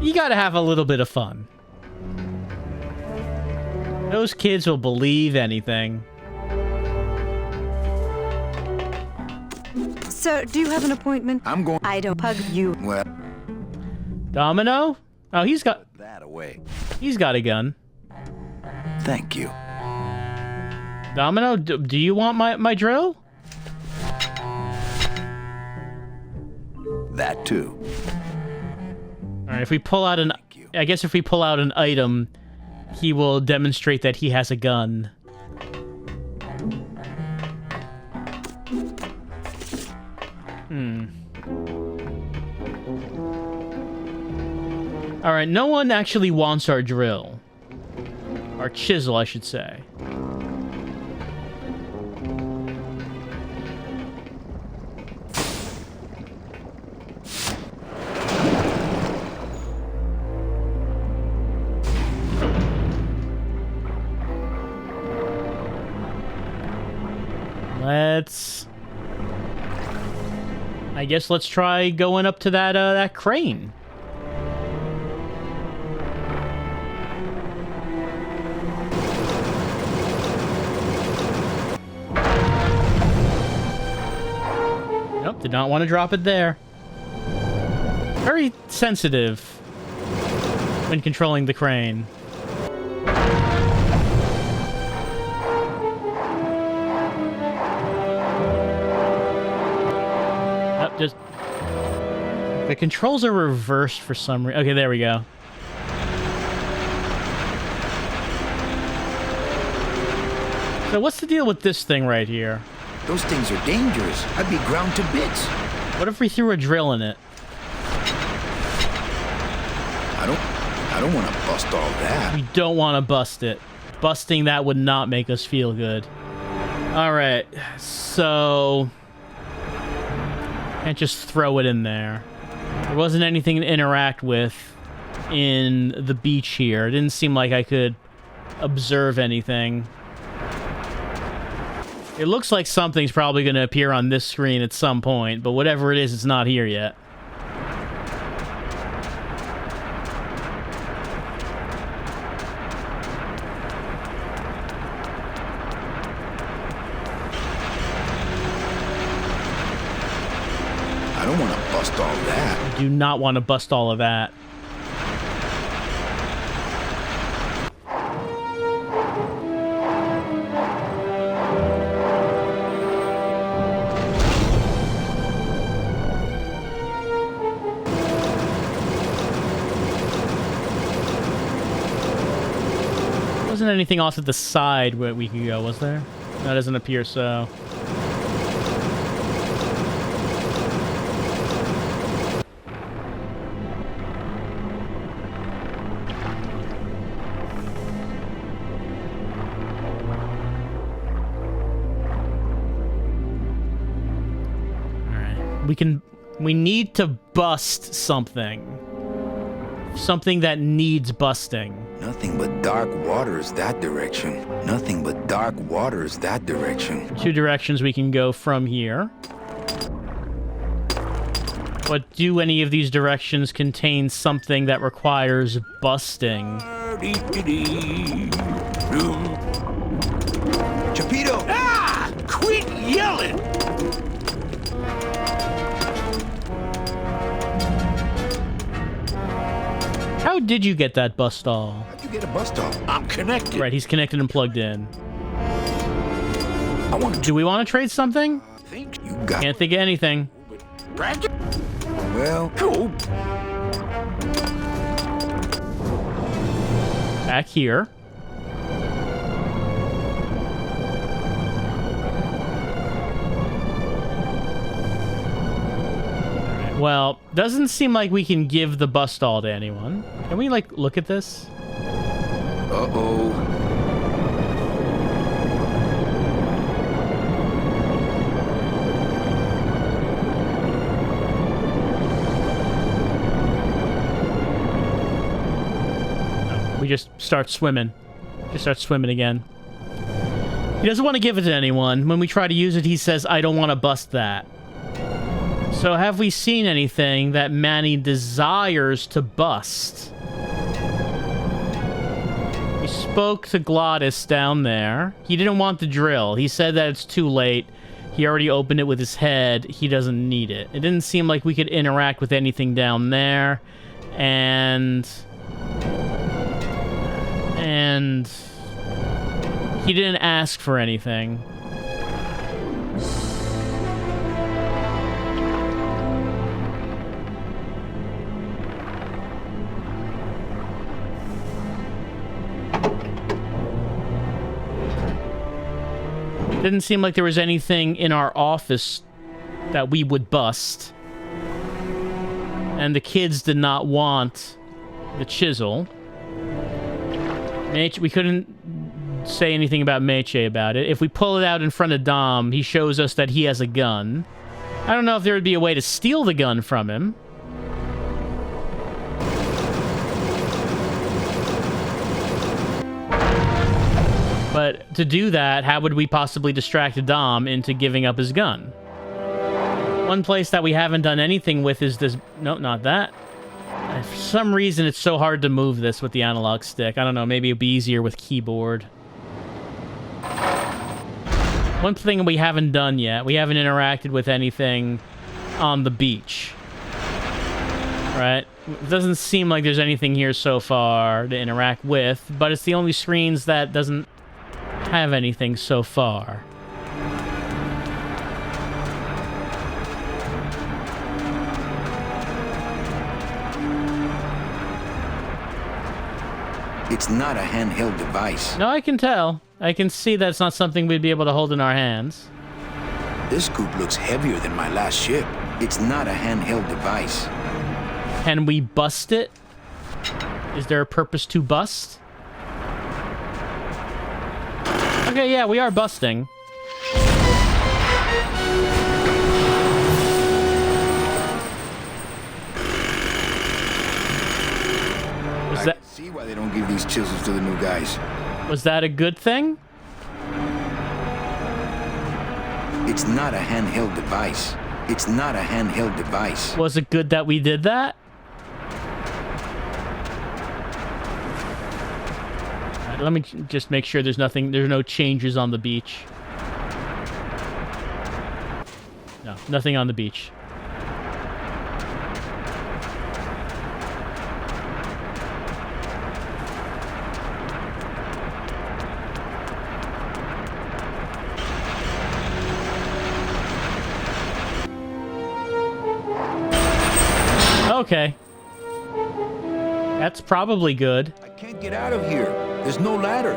You gotta have a little bit of fun. Those kids will believe anything. sir, do you have an appointment? I'm going... I don't pug you. Well... Domino? Oh, he's got... that away. He's got a gun. Thank you. Domino, do you want my drill? That too. All right, if we pull out an... I guess if we pull out an item, he will demonstrate that he has a gun. Alright, no one actually wants our drill. Our chisel, I should say. I guess let's try going up to that crane. Nope, did not want to drop it there. Very sensitive when controlling the crane. Just the controls are reversed for some reason. Okay, there we go. So what's the deal with this thing right here? Those things are dangerous. I'd be ground to bits. What if we threw a drill in it? I don't want to bust all that. We don't want to bust it. Busting that would not make us feel good. All right, so can't just throw it in there. There wasn't anything to interact with in the beach here. It didn't seem like I could observe anything. It looks like something's probably going to appear on this screen at some point, but whatever it is, it's not here yet. I don't want to bust all that. I do not want to bust all of that. Wasn't anything off to the side where we could go, was there? That doesn't appear so. We need to bust something. Something that needs busting. Nothing but dark waters that direction. Nothing but dark waters that direction. Two directions we can go from here. But do any of these directions contain something that requires busting? Chapito! Ah! Quit yelling! How did you get that bus stall? How'd you get a bus stall? I'm connected. Right, he's connected and plugged in. I want to. Do we want to trade something? Think You got. Can't think of anything. practice? Well, Cool. Back here. Well, doesn't seem like we can give the bus stall to anyone. Can we, like, look at this? uh-oh. No, we just start swimming. Just start swimming again. He doesn't want to give it to anyone. When we try to use it, he says, I don't want to bust that. So have we seen anything that Manny desires to bust? We spoke to Glottis down there. He didn't want the drill. He said that it's too late. He already opened it with his head. He doesn't need it. It didn't seem like we could interact with anything down there. And he didn't ask for anything. Didn't seem like there was anything in our office that we would bust. And the kids did not want the chisel. Meche, we couldn't say anything about Meche about it. If we pull it out in front of Dom, he shows us that he has a gun. I don't know if there would be a way to steal the gun from him. But to do that, how would we possibly distract Dom into giving up his gun? One place that we haven't done anything with is this... No, not that. For some reason, it's so hard to move this with the analog stick. I don't know, maybe it'd be easier with keyboard. One thing we haven't done yet, we haven't interacted with anything on the beach. Right? It doesn't seem like there's anything here so far to interact with, but it's the only screens that doesn't have anything so far. It's not a handheld device. No, I can tell. I can see that's not something we'd be able to hold in our hands. This scoop looks heavier than my last ship. It's not a handheld device. Can we bust it? Is there a purpose to bust? Okay, yeah, we are busting. I can see why they don't give these chisels to the new guys. Was that a good thing? It's not a handheld device. It's not a handheld device. Was it good that we did that? Alright, let me just make sure there's no changes on the beach. No, nothing on the beach. Okay. That's probably good. I can't get out of here. There's no ladder.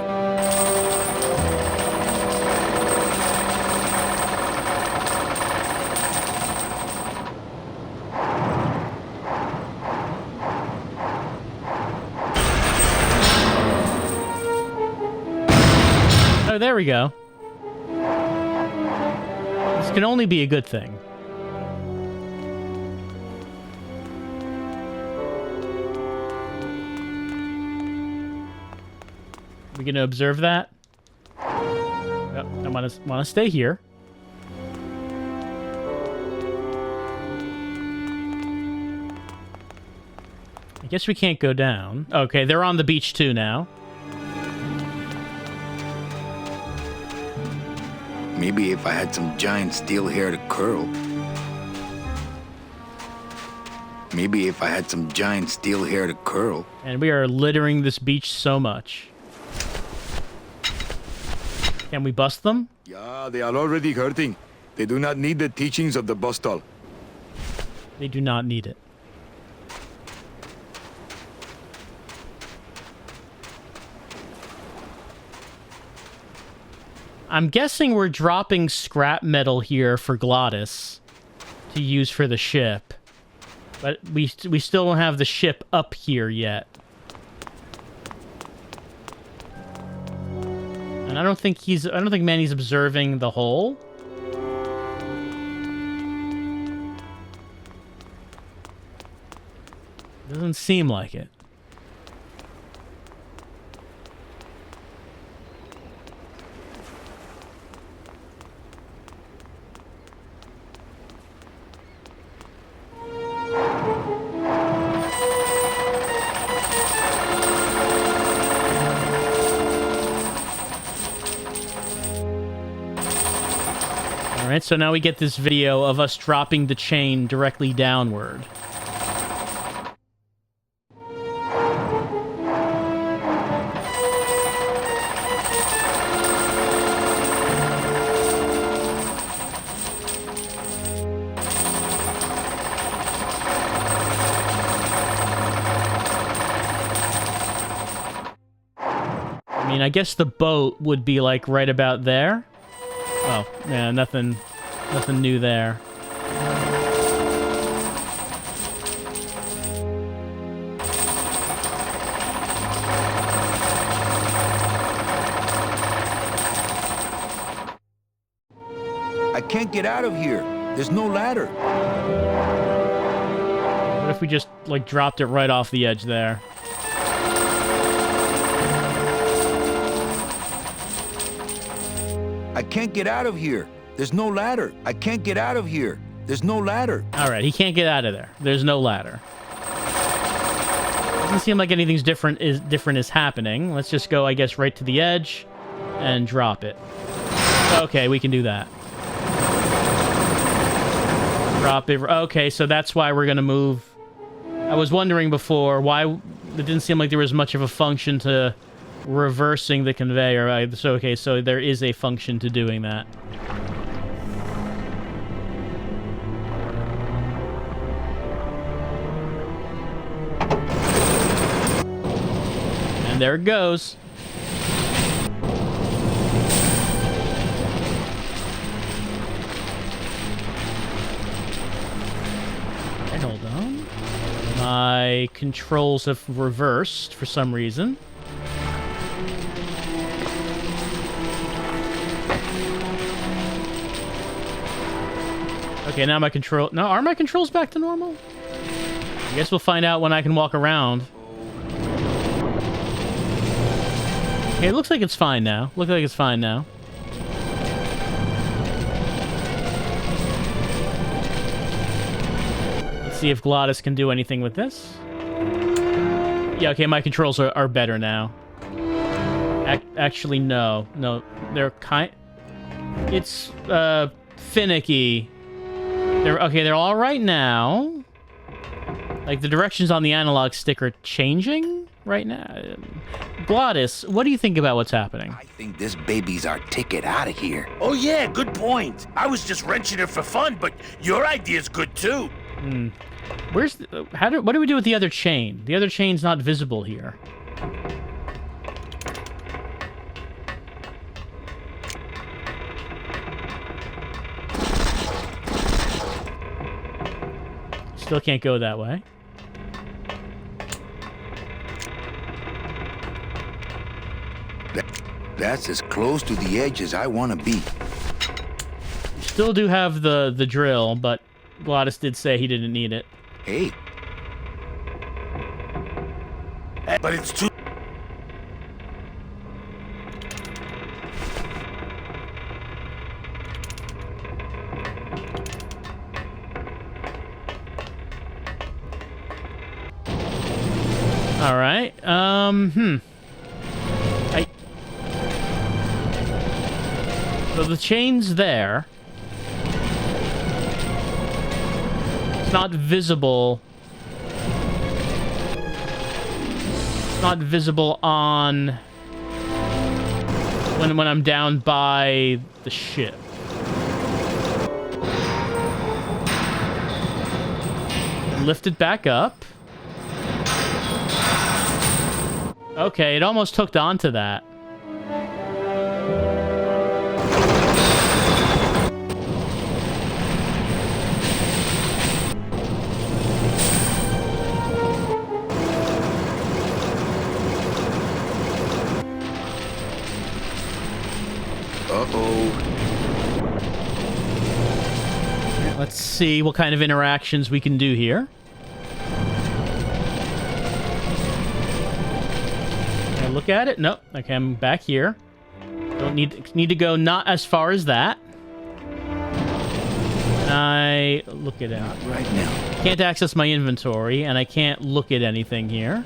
Oh, there we go. This can only be a good thing. We gonna observe that? Oh, I wanna stay here. I guess we can't go down. Okay, they're on the beach too now. Maybe if I had some giant steel hair to curl. Maybe if I had some giant steel hair to curl. And we are littering this beach so much. Can we bust them? Yeah, they are already hurting. They do not need the teachings of the Bostal. They do not need it. I'm guessing we're dropping scrap metal here for Glottis to use for the ship. But we still don't have the ship up here yet. And I don't think Manny's observing the hole. Doesn't seem like it. Alright, so now we get this video of us dropping the chain directly downward. I mean, I guess the boat would be like right about there. Oh, yeah, nothing new there. can't get out of here. There's no ladder. What if we just, like, dropped it right off the edge there? I can't get out of here. There's no ladder. I can't get out of here. There's no ladder. All right, he can't get out of there. There's no ladder. Doesn't seem like anything's different is happening. Let's just go, I guess, right to the edge and drop it. Okay, we can do that. Drop it. Okay, so that's why we're gonna move. I was wondering before why it didn't seem like there was much of a function to reversing the conveyor. So okay, so there is a function to doing that. And there it goes. Okay, hold on. My controls have reversed for some reason. Okay, now my control... No, are my controls back to normal? I guess we'll find out when I can walk around. Okay, it looks like it's fine now. Looks like it's fine now. Let's see if Glottis can do anything with this. Yeah, okay, my controls are better now. Actually, no. No, they're it's, finicky. They're all right now. Like, the directions on the analog stick are changing right now. Glottis, what do you think about what's happening? I think this baby's our ticket out of here. Oh yeah, good point. I was just wrenching it for fun, but your idea's good too. Where's what do we do with the other chain? The other chain's not visible here. Still can't go that way. That's as close to the edge as I want to be. Still do have the drill, but Glottis did say he didn't need it. Hey. But it's too... All right. So the chain's there. It's not visible. It's not visible on when I'm down by the ship. Lift it back up. Okay, it almost hooked onto that. Let's see what kind of interactions we can do here. Can I look at it? Nope. Okay, I'm back here. Don't need to go not as far as that. Can I look at it? Not right now. Can't access my inventory, and I can't look at anything here.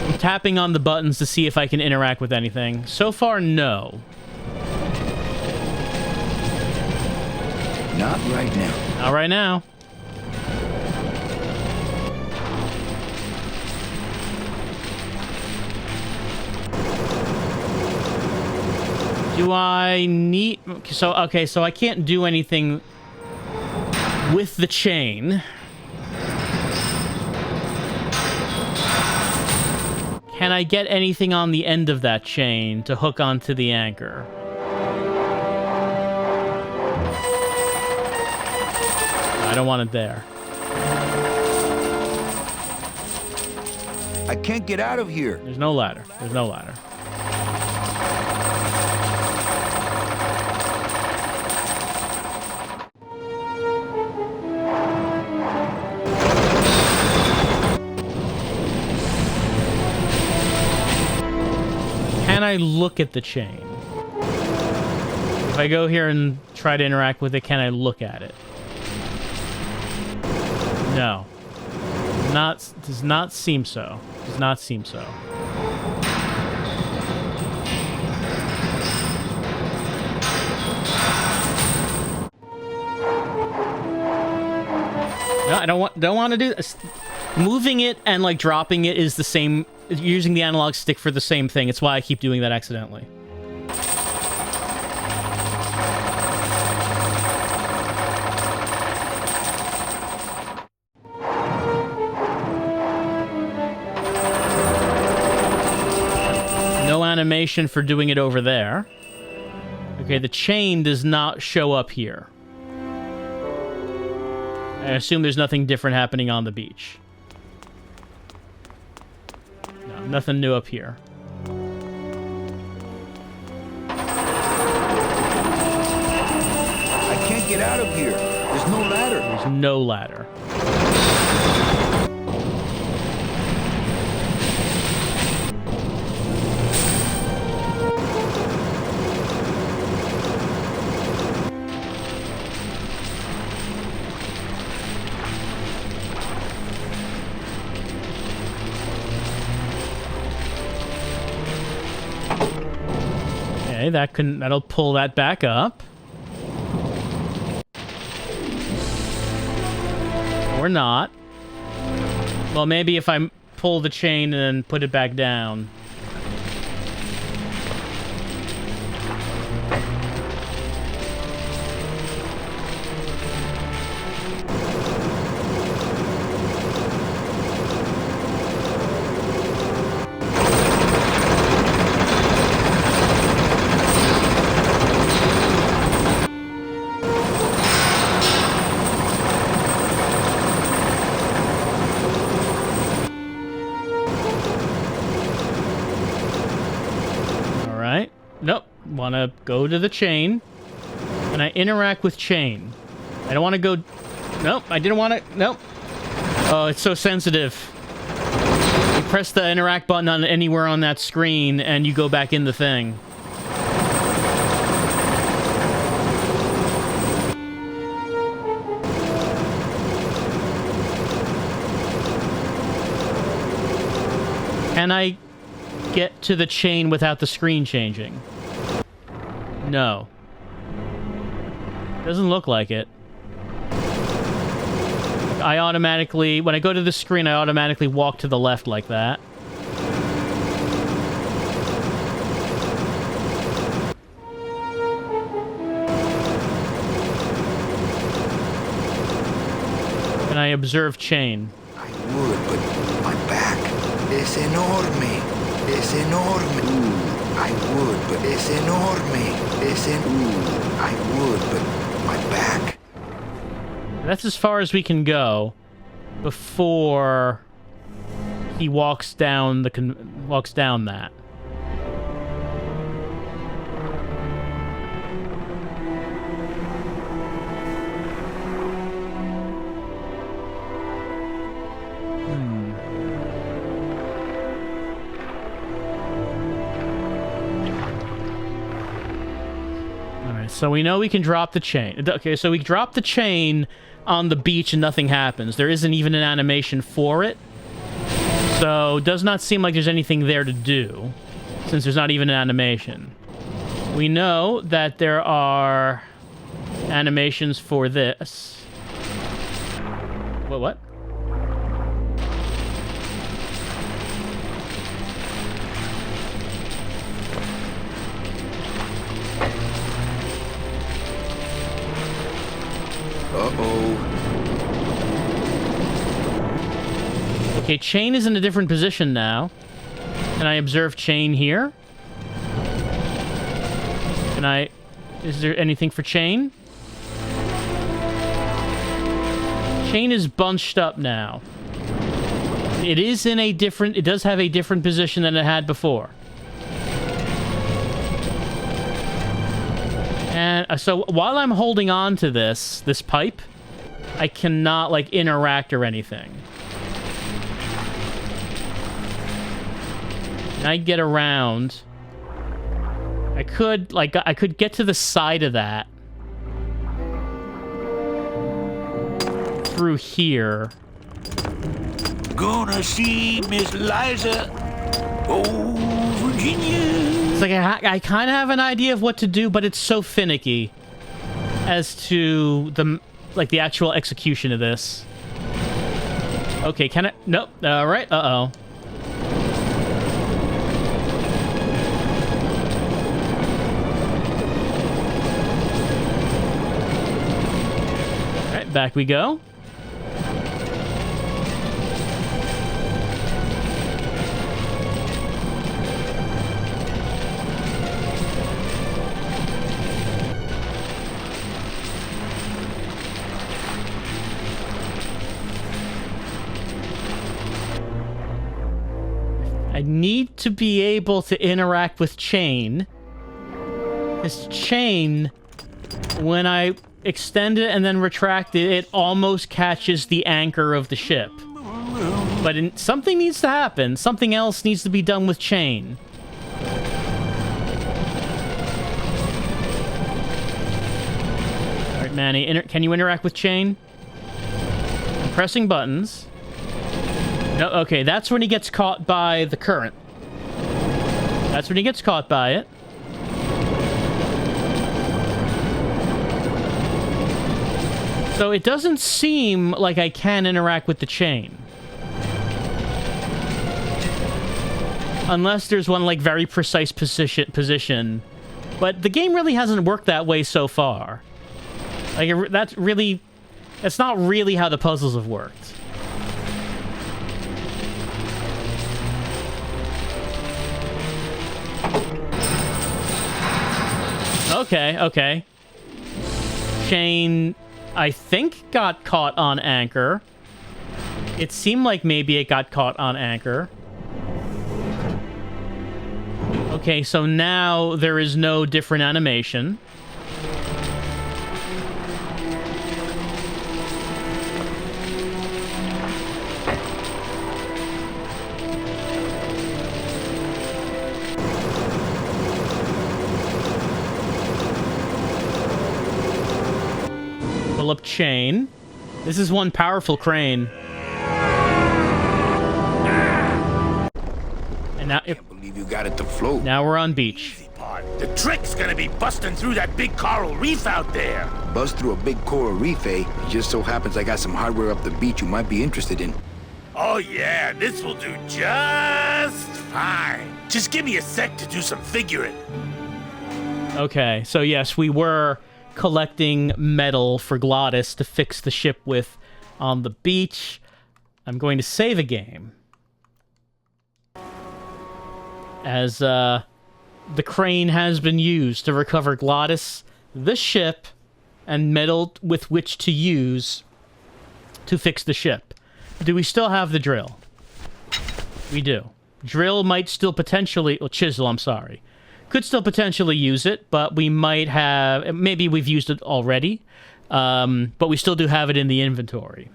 I'm tapping on the buttons to see if I can interact with anything. So far, no. Not right now. Not right now. Do I need... So, okay, so I can't do anything with the chain. Can I get anything on the end of that chain to hook onto the anchor? I don't want it there. I can't get out of here. There's no ladder. There's no ladder. Can I look at the chain? If I go here and try to interact with it, can I look at it? No. Does not seem so. Does not seem so. No, I don't want to do this. Moving it and like dropping it is the same. Using the analog stick for the same thing. It's why I keep doing that accidentally. No animation for doing it over there. Okay, the chain does not show up here. I assume there's nothing different happening on the beach. No, nothing new up here. I can't get out of here. There's no ladder. There's no ladder. Okay, that'll pull that back up. Or not. Well, maybe if I pull the chain and then put it back down. Nope. Want to go to the chain. And I interact with chain. I don't want to go... Nope. I didn't want to... Nope. Oh, it's so sensitive. You press the interact button on anywhere on that screen, and you go back in the thing. Can I get to the chain without the screen changing? No. Doesn't look like it. I automatically, when I go to the screen, I automatically walk to the left like that. And I observe chain. I would, but my back is enorme. Es enorme. Ooh, I would, but es enorme. I would, but my back. That's as far as we can go before he walks down that. So we know we can drop the chain. Okay, so we drop the chain on the beach and nothing happens. There isn't even an animation for it. So it does not seem like there's anything there to do, since there's not even an animation. We know that there are animations for this. What? Uh-oh. Okay, chain is in a different position now. Can I observe chain here? Is there anything for chain? Chain is bunched up now. it is in a different... It does have a different position than it had before. And so while I'm holding on to this pipe, I cannot, like, interact or anything. And I get around. I could get to the side of that. Through here. Gonna see Miss Liza. Oh, Virginia. It's like I kind of have an idea of what to do, but it's so finicky as to the actual execution of this. Okay, can I? Nope. All right. Uh-oh. All right, back we go. I need to be able to interact with chain. This chain, when I extend it and then retract it, it almost catches the anchor of the ship. But something needs to happen. Something else needs to be done with chain. Alright, Manny, can you interact with chain? I'm pressing buttons. No, okay, that's when he gets caught by the current. That's when he gets caught by it. So it doesn't seem like I can interact with the chain. Unless there's one, like, very precise position. But the game really hasn't worked that way so far. Like, that's not really how the puzzles have worked. Okay. Chain, I think, got caught on anchor. It seemed like maybe it got caught on anchor. Okay, so now there is no different animation. Pull up chain. This is one powerful crane. And now, I can't believe you got it to float. Now we're on beach. The trick's gonna be busting through that big coral reef out there. Buzz through a big coral reef, eh? It just so happens I got some hardware up the beach you might be interested in. Oh yeah, this will do just fine. Just give me a sec to do some figuring. Okay, so yes, we were collecting metal for Glottis to fix the ship with on the beach. I'm going to save a game. As the crane has been used to recover Glottis, the ship, and metal with which to use to fix the ship. Do we still have the drill? We do. Drill might still potentially... Well, chisel, I'm sorry. Could still potentially use it, but we might have... Maybe we've used it already, but we still do have it in the inventory.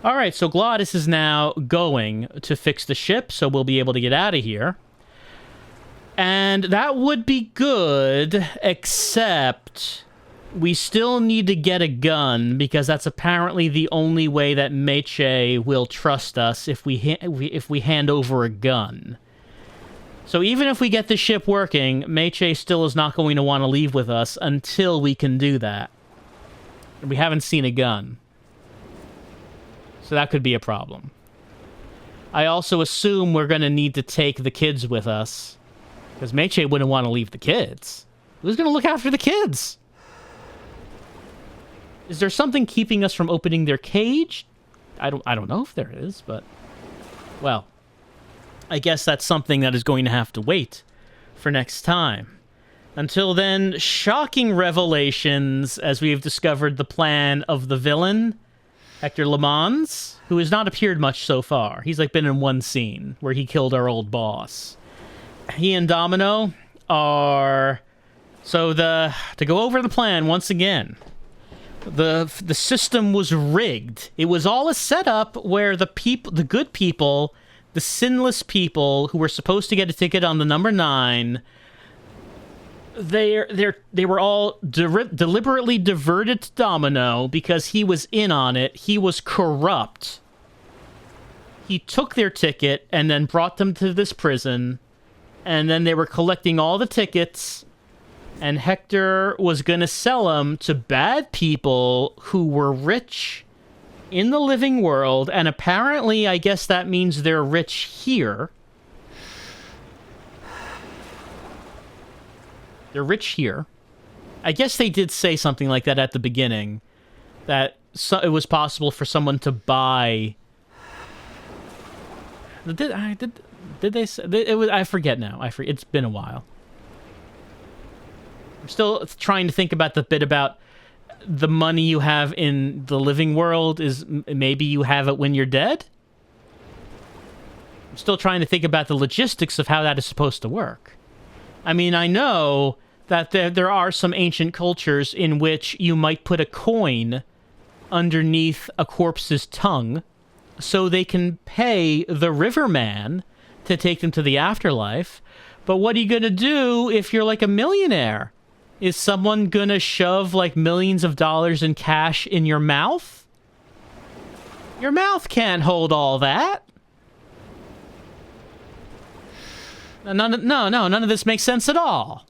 All right, so Glottis is now going to fix the ship, so we'll be able to get out of here. And that would be good, except we still need to get a gun, because that's apparently the only way that Meche will trust us if we hand over a gun. So even if we get the ship working, Meche still is not going to want to leave with us until we can do that. We haven't seen a gun. So that could be a problem. I also assume we're going to need to take the kids with us, because Meche wouldn't want to leave the kids. Who's going to look after the kids? Is there something keeping us from opening their cage? I don't know if there is, but... Well, I guess that's something that is going to have to wait for next time. Until then, shocking revelations as we have discovered the plan of the villain Hector Le Mans, who has not appeared much so far. He's like been in one scene where he killed our old boss. He and Domino are... So to go over the plan once again, the system was rigged. It was all a setup where the good people, the sinless people who were supposed to get a ticket on the number 9, they were all deliberately diverted to Domino because he was in on it. He was corrupt. He took their ticket and then brought them to this prison, and then they were collecting all the tickets, and Hector was going to sell them to bad people who were rich in the living world, and apparently, I guess that means they're rich here. They're rich here. I guess they did say something like that at the beginning, that it was possible for someone to buy... Did they say... It was, I forget now. It's been a while. I'm still trying to think about the bit about the money you have in the living world is maybe you have it when you're dead? I'm still trying to think about the logistics of how that is supposed to work. I mean, I know that there are some ancient cultures in which you might put a coin underneath a corpse's tongue so they can pay the riverman to take them to the afterlife. But what are you going to do if you're like a millionaire? Is someone going to shove like millions of dollars in cash in your mouth? Your mouth can't hold all that. None of this makes sense at all.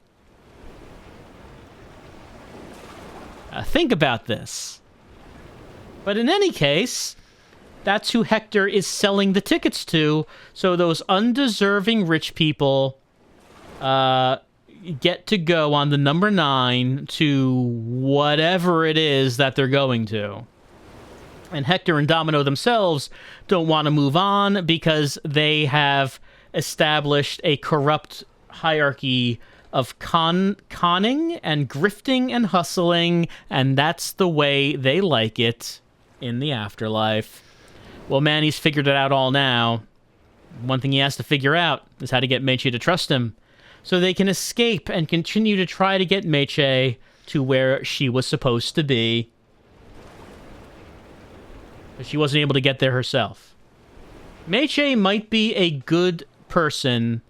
Think about this. But in any case, that's who Hector is selling the tickets to, so those undeserving rich people get to go on the number 9 to whatever it is that they're going to. And Hector and Domino themselves don't want to move on because they have established a corrupt hierarchy of conning and grifting and hustling, and that's the way they like it in the afterlife. Well, Manny's figured it out all now. One thing he has to figure out is how to get Meche to trust him, so they can escape and continue to try to get Meche to where she was supposed to be. But she wasn't able to get there herself. Meche might be a good person,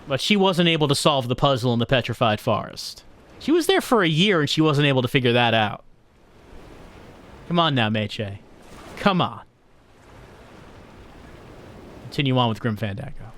but she wasn't able to solve the puzzle in the Petrified Forest. She was there for a year and she wasn't able to figure that out. Come on now, Meche. Come on. Continue on with Grim Fandango.